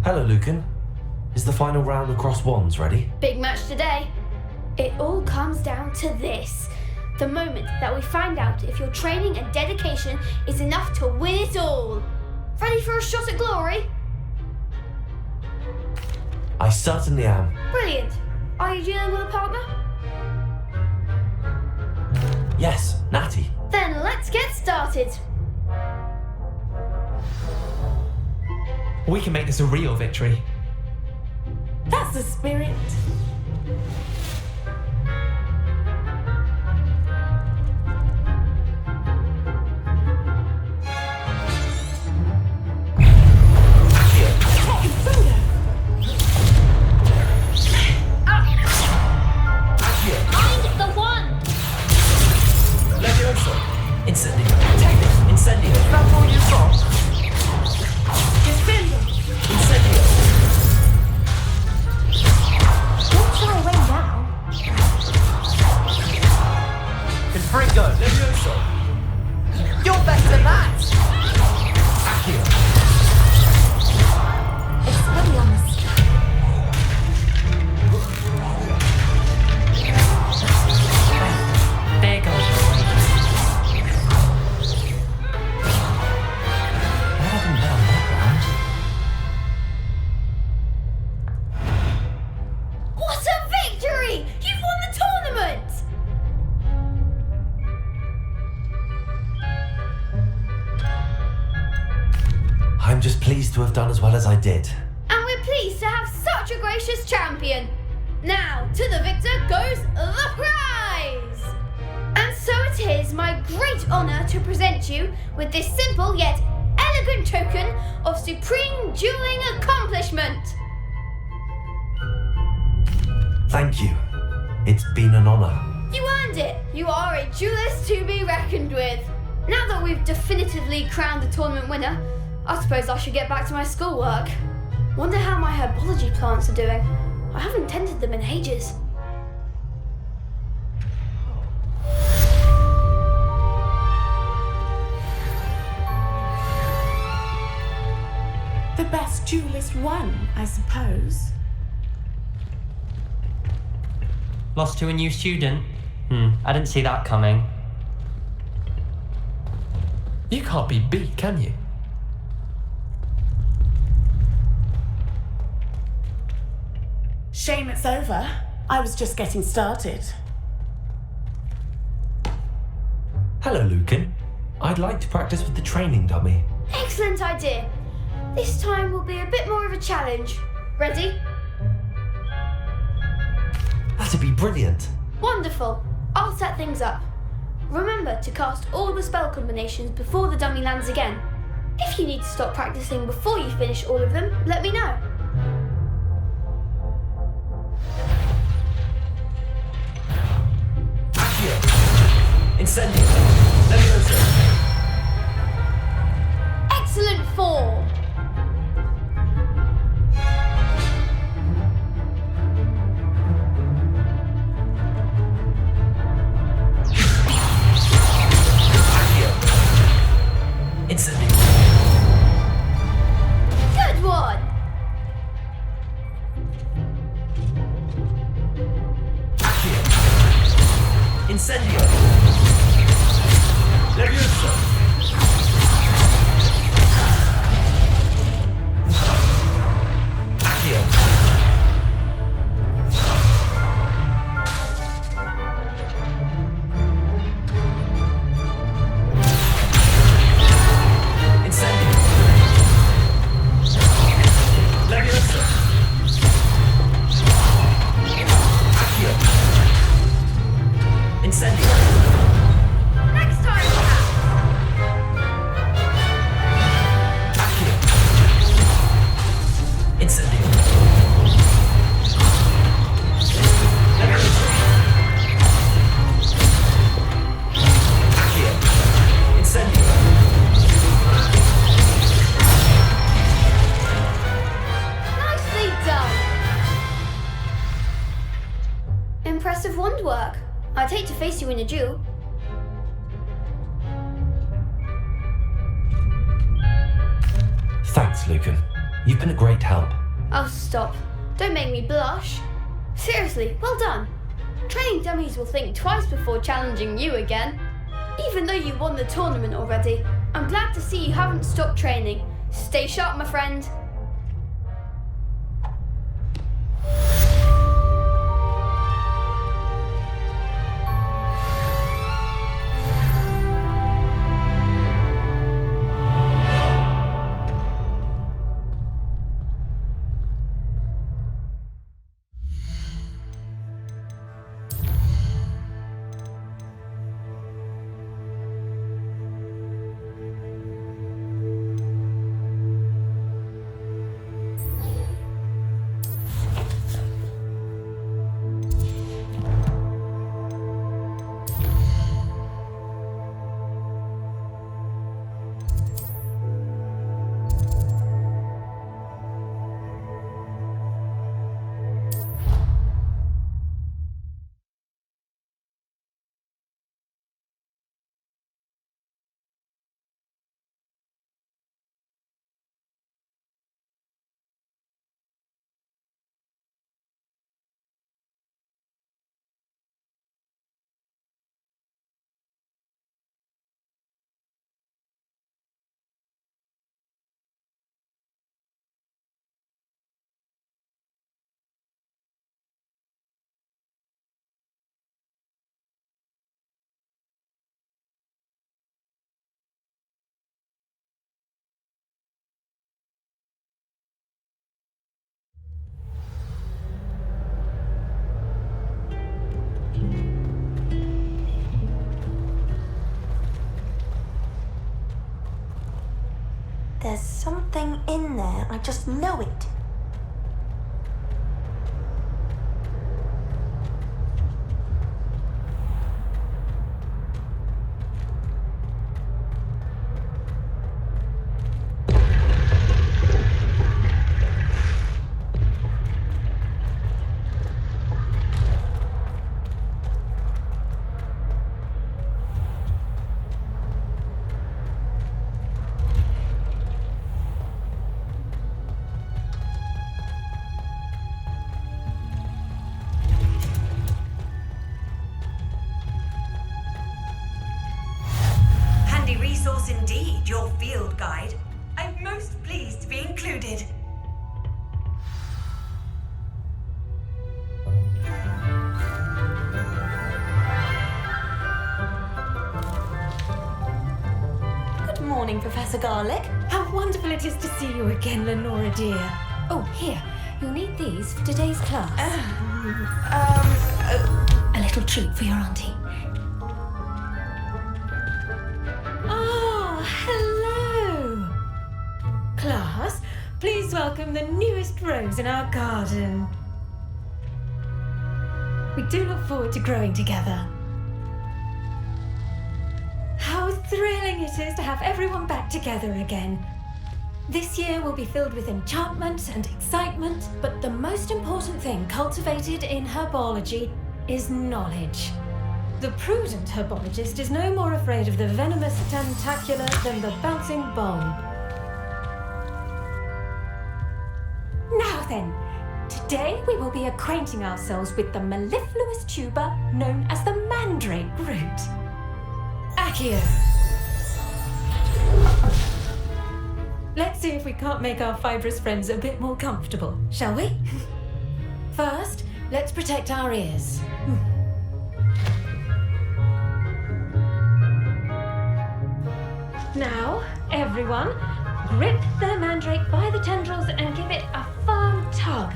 [SPEAKER 4] Hello, Lucan. Is the final round across wands ready?
[SPEAKER 12] Big match today. It all comes down to this. The moment that we find out if your training and dedication is enough to win it all. Ready for a shot at glory?
[SPEAKER 4] I certainly am.
[SPEAKER 12] Brilliant. Are you dealing with a partner?
[SPEAKER 4] Yes, Natty.
[SPEAKER 12] Then let's get started.
[SPEAKER 20] We can make this a real victory.
[SPEAKER 1] That's the spirit.
[SPEAKER 12] Find the one!
[SPEAKER 3] Levioso. Incendio. Take this. Incendio.
[SPEAKER 7] That's all you've got?
[SPEAKER 1] Defender.
[SPEAKER 3] Incendio.
[SPEAKER 12] Don't shy away now.
[SPEAKER 3] Confringo. Levioso.
[SPEAKER 7] You're better than that!
[SPEAKER 3] Accio.
[SPEAKER 1] Expelliarmus.
[SPEAKER 20] There goes the way.
[SPEAKER 3] What happened down that round?
[SPEAKER 12] What a victory! You've won the tournament!
[SPEAKER 4] I'm just pleased to have done as well as I did.
[SPEAKER 12] And we're pleased to have such a gracious champion. Now, to the victor goes the prize! And so it is my great honour to present you with this simple yet elegant token of supreme dueling accomplishment.
[SPEAKER 4] Thank you. It's been an honour.
[SPEAKER 12] You earned it. You are a duelist to be reckoned with. Now that we've definitively crowned the tournament winner, I suppose I should get back to my schoolwork. Wonder how my herbology plants are doing. I haven't tended them in ages.
[SPEAKER 1] The best duelist won, I suppose.
[SPEAKER 21] Lost to a new student? I didn't see that coming.
[SPEAKER 4] You can't be beat, can you?
[SPEAKER 1] Shame it's over. I was just getting started.
[SPEAKER 4] Hello, Lucan. I'd like to practice with the training dummy.
[SPEAKER 12] Excellent idea. This time will be a bit more of a challenge. Ready?
[SPEAKER 4] That'd be brilliant.
[SPEAKER 12] Wonderful. I'll set things up. Remember to cast all the spell combinations before the dummy lands again. If you need to stop practicing before you finish all of them, let me know.
[SPEAKER 4] Accio! Incendio! Leviosa!
[SPEAKER 12] Excellent form!
[SPEAKER 4] Incendio!
[SPEAKER 12] Good one!
[SPEAKER 4] Accio! Incendio! Leviosa! Accio! Incendio!
[SPEAKER 12] Next time, perhaps!
[SPEAKER 4] Accio! Incendio! Accio! Incendio!
[SPEAKER 12] Nicely done! Impressive wand work. I'd hate to face you in a duel.
[SPEAKER 4] Thanks, Lucan. You've been a great help.
[SPEAKER 12] Oh, stop. Don't make me blush. Seriously, well done. Training dummies will think twice before challenging you again. Even though you won the tournament already, I'm glad to see you haven't stopped training. Stay sharp, my friend.
[SPEAKER 6] There's something in there. I just know it. Resource indeed, your field guide. I'm most pleased to be included. Good morning, Professor Garlic.
[SPEAKER 5] How wonderful it is to see you again, Lenora dear. Oh, here, you'll need these for today's class. A little treat for your auntie. Hello! Class, please welcome the newest rose in our garden. We do look forward to growing together. How thrilling it is to have everyone back together again. This year will be filled with enchantment and excitement, but the most important thing cultivated in herbology is knowledge. The prudent herbologist is no more afraid of the venomous tentacula than the bouncing ball. Now then, today we will be acquainting ourselves with the mellifluous tuber known as the mandrake root. Accio. Let's see if we can't make our fibrous friends a bit more comfortable, shall we? First, let's protect our ears. Now, everyone, grip the mandrake by the tendrils and give it a firm tug.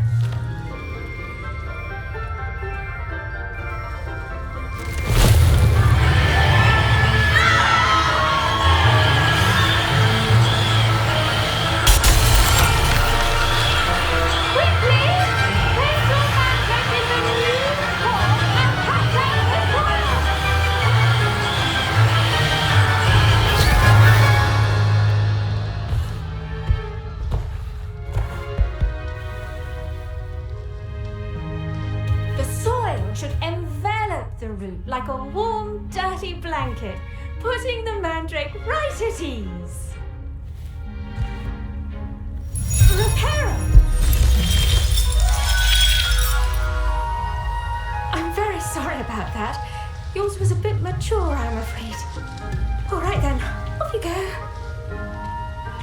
[SPEAKER 5] Like a warm, dirty blanket, putting the mandrake right at ease. Reparo! I'm very sorry about that. Yours was a bit mature, I'm afraid. All right then, off you go.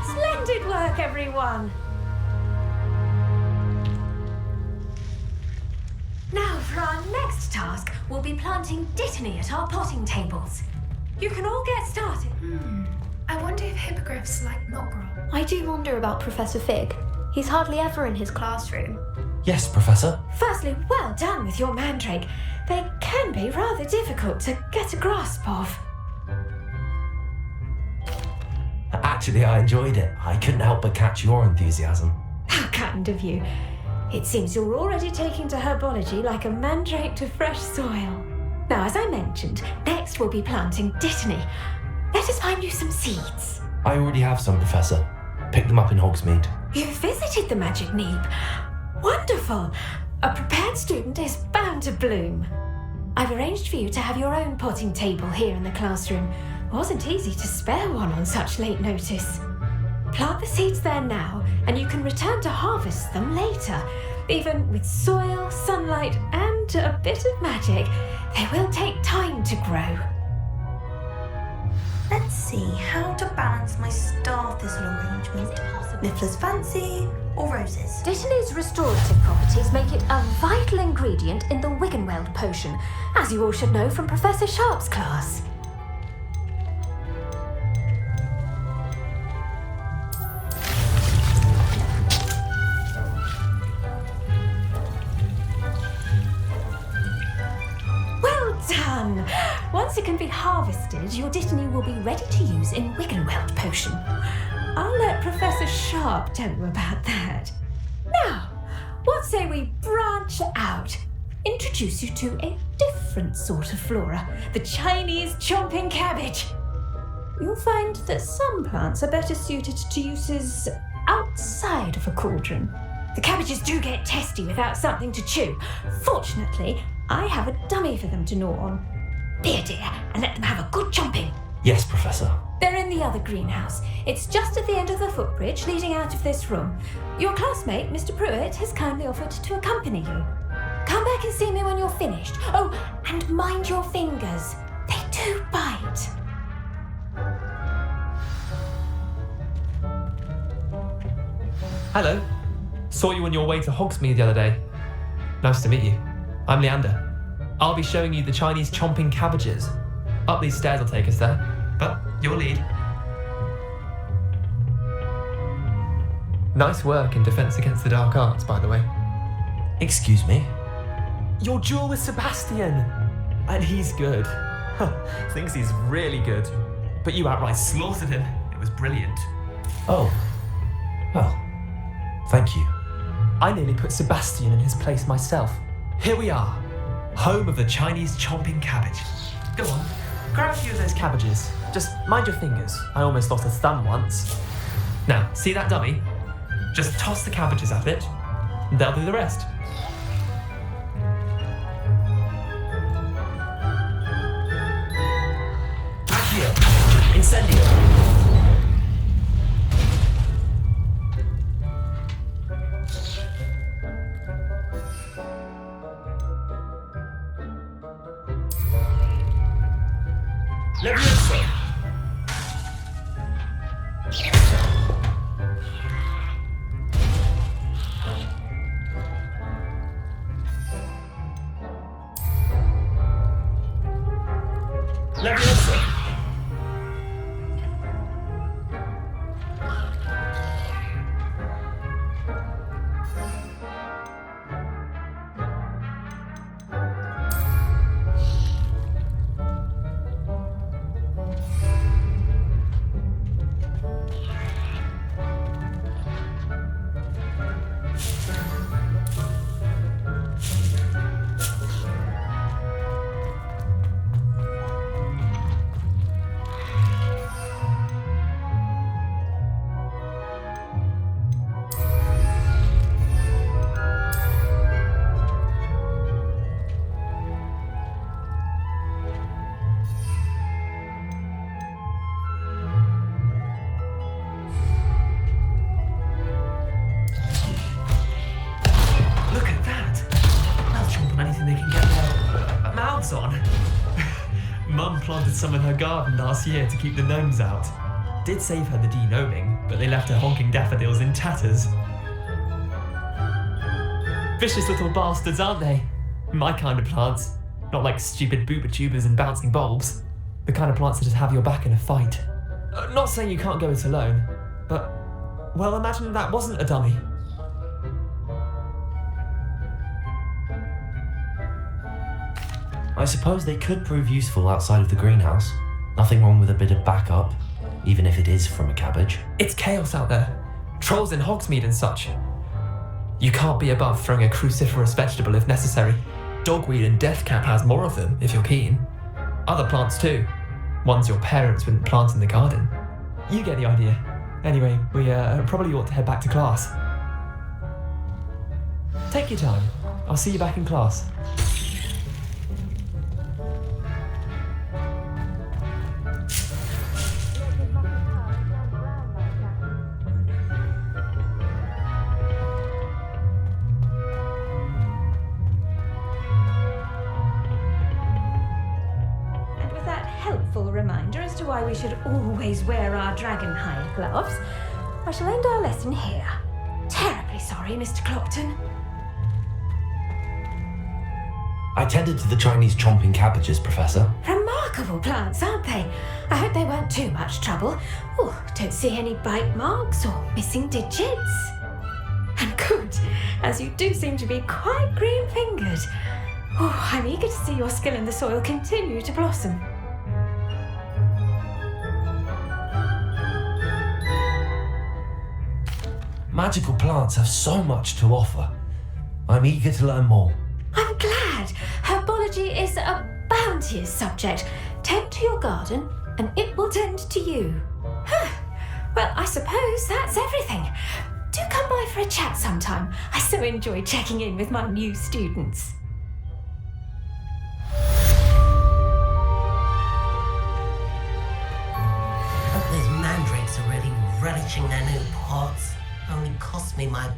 [SPEAKER 5] Splendid work, everyone. Now, for our next task, we'll be planting dittany at our potting tables. You can all get started.
[SPEAKER 12] I wonder if hippogriffs like knotgrot.
[SPEAKER 5] I do wonder about Professor Fig. He's hardly ever in his classroom.
[SPEAKER 4] Yes, Professor.
[SPEAKER 5] Firstly, well done with your mandrake. They can be rather difficult to get a grasp of.
[SPEAKER 4] Actually, I enjoyed it. I couldn't help but catch your enthusiasm.
[SPEAKER 5] How kind of you. It seems you're already taking to herbology like a mandrake to fresh soil. Now, as I mentioned, next we'll be planting dittany. Let us find you some seeds.
[SPEAKER 4] I already have some, Professor. Picked them up in Hogsmeade.
[SPEAKER 5] You visited the Magic Neep. Wonderful. A prepared student is bound to bloom. I've arranged for you to have your own potting table here in the classroom. Wasn't easy to spare one on such late notice. Plant the seeds there now, and you can return to harvest them later. Even with soil, sunlight, and a bit of magic, they will take time to grow.
[SPEAKER 6] Let's see how to balance my star thistle arrangement. Niffler's fancy or roses?
[SPEAKER 5] Dittany's restorative properties make it a vital ingredient in the Wiggenweld potion, as you all should know from Professor Sharp's class. Once can be harvested, your Dittany will be ready to use in Wiggenweld potion. I'll let Professor Sharp tell you about that. Now, what say we branch out? Introduce you to a different sort of flora, the Chinese chomping cabbage. You'll find that some plants are better suited to uses outside of a cauldron. The cabbages do get testy without something to chew. Fortunately, I have a dummy for them to gnaw on. Be a dear and let them have a good chomping.
[SPEAKER 4] Yes, Professor.
[SPEAKER 5] They're in the other greenhouse. It's just at the end of the footbridge leading out of this room. Your classmate, Mr. Pruitt, has kindly offered to accompany you. Come back and see me when you're finished. Oh, and mind your fingers. They do bite.
[SPEAKER 9] Hello. Saw you on your way to Hogsmeade the other day. Nice to meet you. I'm Leander. I'll be showing you the Chinese chomping cabbages. Up these stairs will take us there. But your lead. Nice work in Defense Against the Dark Arts, by the way.
[SPEAKER 4] Excuse me?
[SPEAKER 9] Your duel with Sebastian! And he's good. Thinks he's really good. But you outright slaughtered him. It was brilliant.
[SPEAKER 4] Oh. Well, thank you.
[SPEAKER 9] I nearly put Sebastian in his place myself. Here we are. Home of the Chinese chomping cabbage. Go on, grab a few of those cabbages. Just mind your fingers. I almost lost a thumb once. Now, see that dummy? Just toss the cabbages at it. And they'll do the rest. Accio! Incendio! Leviosa! Leviosa! On. Mum planted some in her garden last year to keep the gnomes out. Did save her the de-gnoming, but they left her honking daffodils in tatters. Vicious little bastards, aren't they? My kind of plants. Not like stupid booba tubers and bouncing bulbs. The kind of plants that just have your back in a fight. Not saying you can't go it alone, but, well, imagine that wasn't a dummy.
[SPEAKER 4] I suppose they could prove useful outside of the greenhouse. Nothing wrong with a bit of backup, even if it is from a cabbage.
[SPEAKER 9] It's chaos out there. Trolls in Hogsmeade and such. You can't be above throwing a cruciferous vegetable if necessary. Dogweed and deathcap has more of them, if you're keen. Other plants too. Ones your parents wouldn't plant in the garden. You get the idea. Anyway, we probably ought to head back to class. Take your time. I'll see you back in class.
[SPEAKER 5] Reminder as to why we should always wear our dragonhide gloves, I shall end our lesson here. Terribly sorry, Mr. Clopton.
[SPEAKER 4] I tended to the Chinese chomping cabbages, Professor.
[SPEAKER 5] Remarkable plants, aren't they? I hope they weren't too much trouble. Oh, don't see any bite marks or missing digits. And good, as you do seem to be quite green-fingered. Oh, I'm eager to see your skill in the soil continue to blossom.
[SPEAKER 4] Magical plants have so much to offer. I'm eager to learn more.
[SPEAKER 5] I'm glad. Herbology is a bounteous subject. Tend to your garden, and it will tend to you. Well, I suppose that's everything. Do come by for a chat sometime. I so enjoy checking in with my new students.
[SPEAKER 8] Those mandrakes are really relishing their new pots. Only cost me my...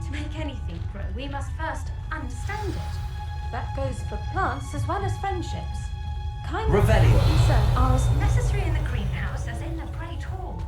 [SPEAKER 17] To make anything grow, we must first understand it. That goes for plants as well as friendships. Kindness
[SPEAKER 4] Revelio.
[SPEAKER 17] and concern are as necessary in the greenhouse as in the Great Hall.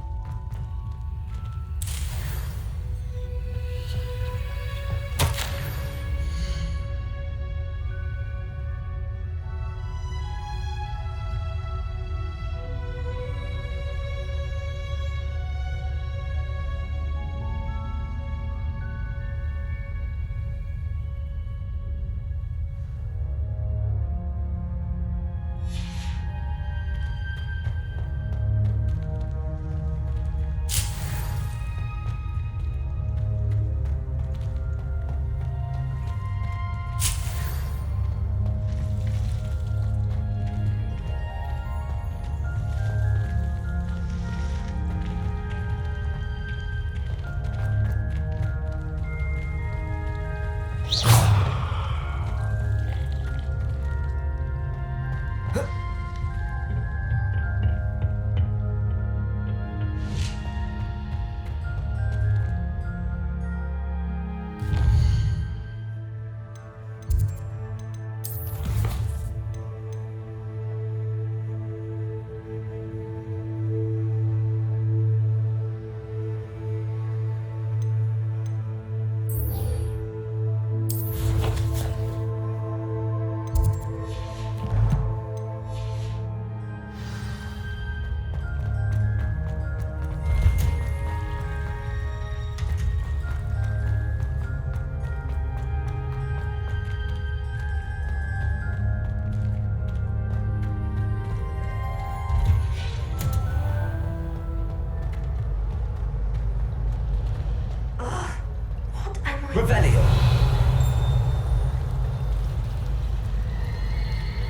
[SPEAKER 4] Revelio.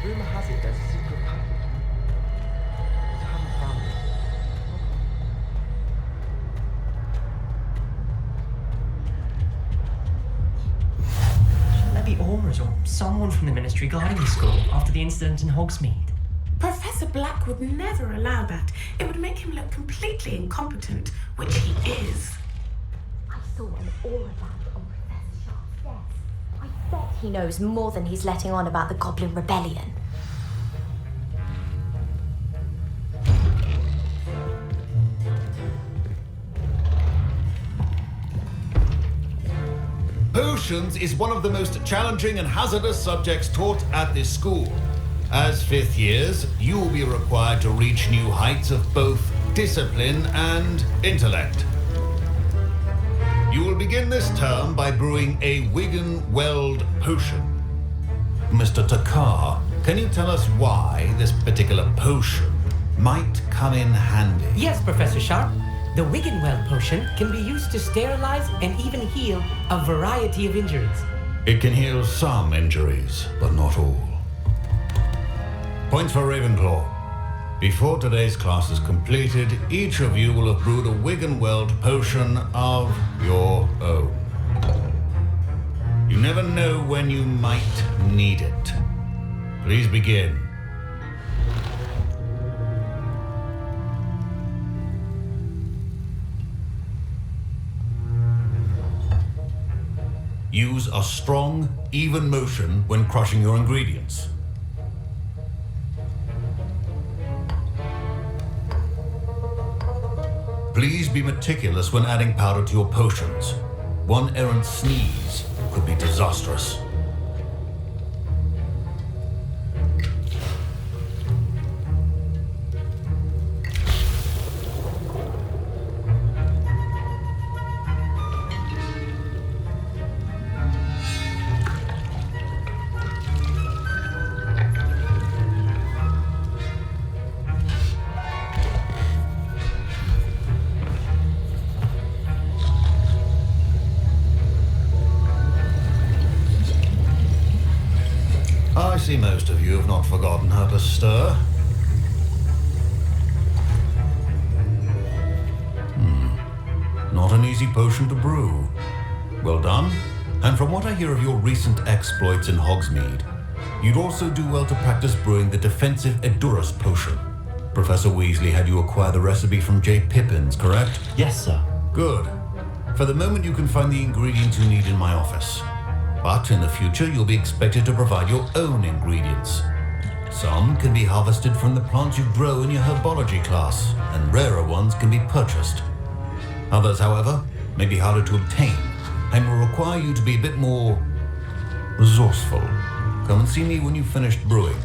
[SPEAKER 9] Rumour has it there's a secret package. I haven't found it.
[SPEAKER 21] Shouldn't there be Aurors or someone from the ministry guarding the school after the incident in Hogsmeade?
[SPEAKER 1] Professor Black would never allow that. It would make him look completely incompetent, which he is.
[SPEAKER 5] I saw an aura band on Professor Sharp's desk. I bet he knows more than he's letting on about the Goblin Rebellion.
[SPEAKER 14] Potions is one of the most challenging and hazardous subjects taught at this school. As fifth years, you will be required to reach new heights of both discipline and intellect. You will begin this term by brewing a Wigan-Weld potion. Mr. Takar, can you tell us why this particular potion might come in handy?
[SPEAKER 22] Yes, Professor Sharp. The Wigan-Weld potion can be used to sterilize and even heal a variety of injuries.
[SPEAKER 14] It can heal some injuries, but not all. Points for Ravenclaw. Before today's class is completed, each of you will have brewed a Wigan-Weld potion of your own. You never know when you might need it. Please begin. Use a strong, even motion when crushing your ingredients. Please be meticulous when adding powder to your potions. One errant sneeze could be disastrous. see most of you have not forgotten how to stir. Not an easy potion to brew. Well done. And from what I hear of your recent exploits in Hogsmeade, you'd also do well to practice brewing the defensive Edurus potion. Professor Weasley had you acquire the recipe from J. Pippins, correct?
[SPEAKER 4] Yes, sir.
[SPEAKER 14] Good. For the moment, you can find the ingredients you need in my office. But in the future, you'll be expected to provide your own ingredients. Some can be harvested from the plants you grow in your herbology class, and rarer ones can be purchased. Others, however, may be harder to obtain, and will require you to be a bit more resourceful. Come and see me when you've finished brewing,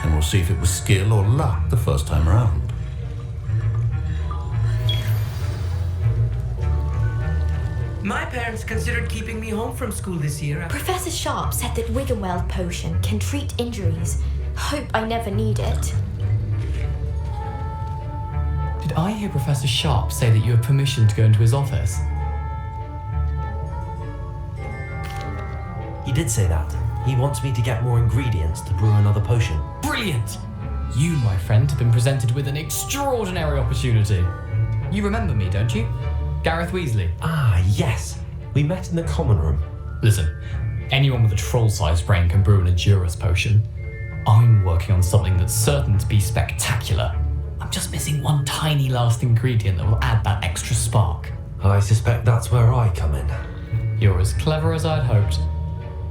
[SPEAKER 14] and we'll see if it was skill or luck the first time around.
[SPEAKER 22] My parents considered keeping me home from school this year.
[SPEAKER 5] Professor Sharp said that Wiggenweld potion can treat injuries. Hope I never need it.
[SPEAKER 9] Did I hear Professor Sharp say that you have permission to go into his office?
[SPEAKER 4] He did say that. He wants me to get more ingredients to brew another potion.
[SPEAKER 9] Brilliant! You, my friend, have been presented with an extraordinary opportunity. You remember me, don't you? Gareth Weasley.
[SPEAKER 4] Ah, yes. We met in the common room.
[SPEAKER 9] Listen, anyone with a troll-sized brain can brew an Edurus potion. I'm working on something that's certain to be spectacular. I'm just missing one tiny last ingredient that will add that extra spark.
[SPEAKER 4] I suspect that's where I come in.
[SPEAKER 9] You're as clever as I'd hoped.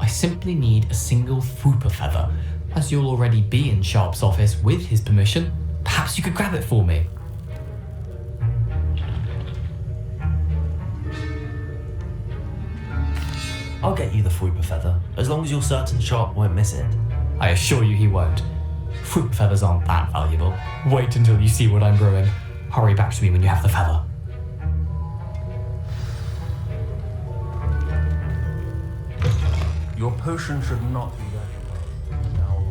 [SPEAKER 9] I simply need a single Fwooper feather. As you'll already be in Sharp's office with his permission, perhaps you could grab it for me.
[SPEAKER 4] I'll get you the Fwooper feather, as long as you're certain Sharp won't miss it.
[SPEAKER 9] I assure you he won't. Fwooper feathers aren't that valuable. Wait until you see what I'm brewing. Hurry back to me when you have the feather.
[SPEAKER 14] Your potion should not be ready. Now.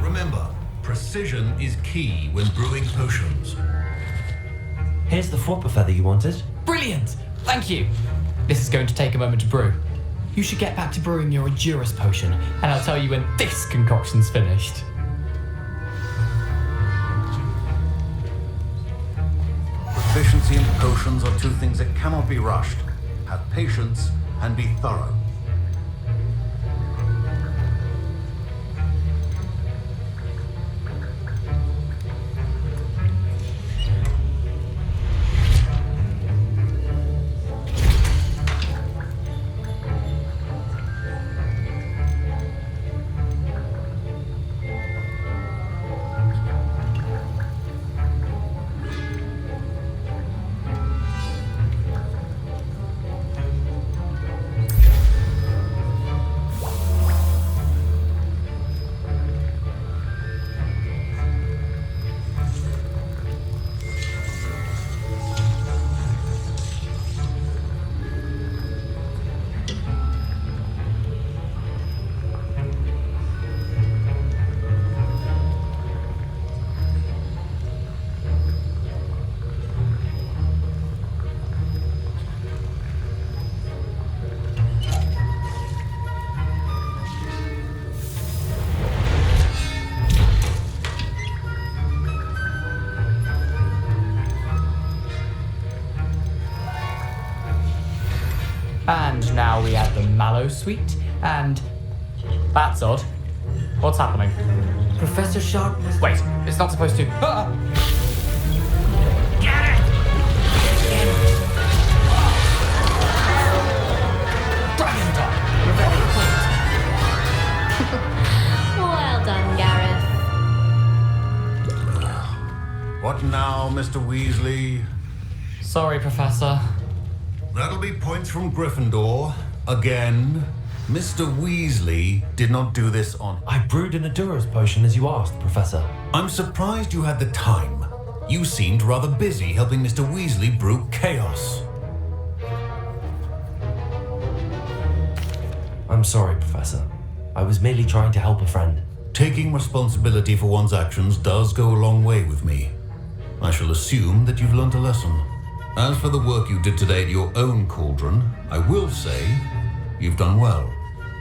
[SPEAKER 14] Remember, precision is key when brewing potions.
[SPEAKER 4] Here's the Fwooper feather you wanted.
[SPEAKER 9] Brilliant! Thank you! This is going to take a moment to brew. You should get back to brewing your Edurus potion, and I'll tell you when this concoction's finished.
[SPEAKER 14] Proficiency in potions are two things that cannot be rushed. Have patience and be thorough.
[SPEAKER 9] And now we add the mallow sweet, and... That's odd. What's happening?
[SPEAKER 22] Professor Sharp was...
[SPEAKER 9] Wait, it's not supposed to... Ah! Dragon Dog!
[SPEAKER 5] Well done, Gareth.
[SPEAKER 14] What now, Mr. Weasley?
[SPEAKER 9] Sorry, Professor.
[SPEAKER 14] That'll be points from Gryffindor. Again. Mr. Weasley did not do this on...
[SPEAKER 4] I brewed an Edurus potion as you asked, Professor.
[SPEAKER 14] I'm surprised you had the time. You seemed rather busy helping Mr. Weasley brew chaos.
[SPEAKER 4] I'm sorry, Professor. I was merely trying to help a friend.
[SPEAKER 14] Taking responsibility for one's actions does go a long way with me. I shall assume that you've learnt a lesson. As for the work you did today at your own cauldron, I will say you've done well.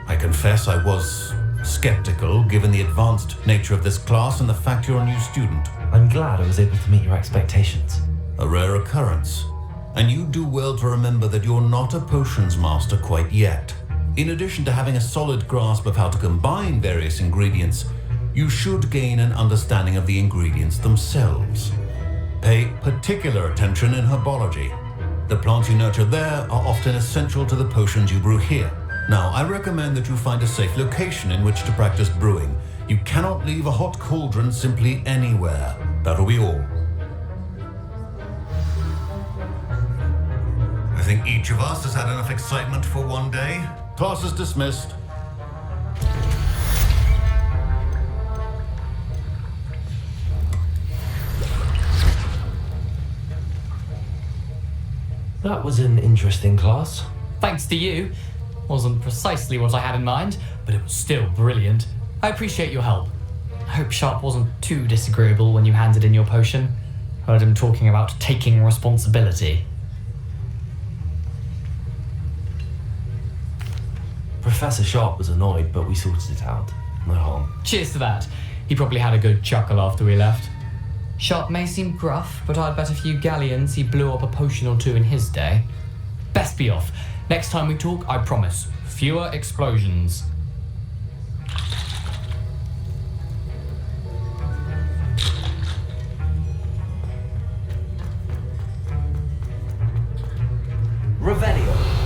[SPEAKER 14] I confess I was skeptical given the advanced nature of this class and the fact you're a new student.
[SPEAKER 4] I'm glad I was able to meet your expectations.
[SPEAKER 14] A rare occurrence. And you do well to remember that you're not a potions master quite yet. In addition to having a solid grasp of how to combine various ingredients, you should gain an understanding of the ingredients themselves. Pay particular attention in herbology. The plants you nurture there are often essential to the potions you brew here. Now, I recommend that you find a safe location in which to practice brewing. You cannot leave a hot cauldron simply anywhere. That'll be all. I think each of us has had enough excitement for one day. Class is dismissed.
[SPEAKER 4] That was an interesting class.
[SPEAKER 13] Thanks to you. Wasn't precisely what I had in mind, but it was still brilliant. I appreciate your help. I hope Sharp wasn't too disagreeable when you handed in your potion. Heard him talking about taking responsibility.
[SPEAKER 4] Professor Sharp was annoyed, but we sorted it out. No harm.
[SPEAKER 13] Cheers to that. He probably had a good chuckle after we left. Sharp may seem gruff, but I'd bet a few galleons he blew up a potion or two in his day. Best be off. Next time we talk, I promise, fewer explosions.
[SPEAKER 4] Revelio.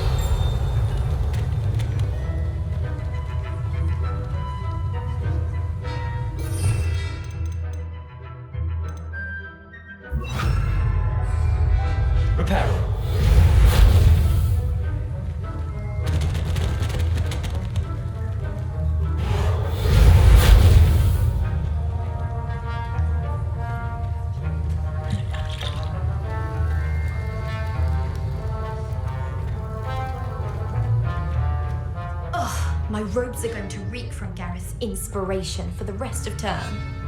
[SPEAKER 4] Reparo.
[SPEAKER 5] My robes are going to reek from Gareth's inspiration for the rest of term.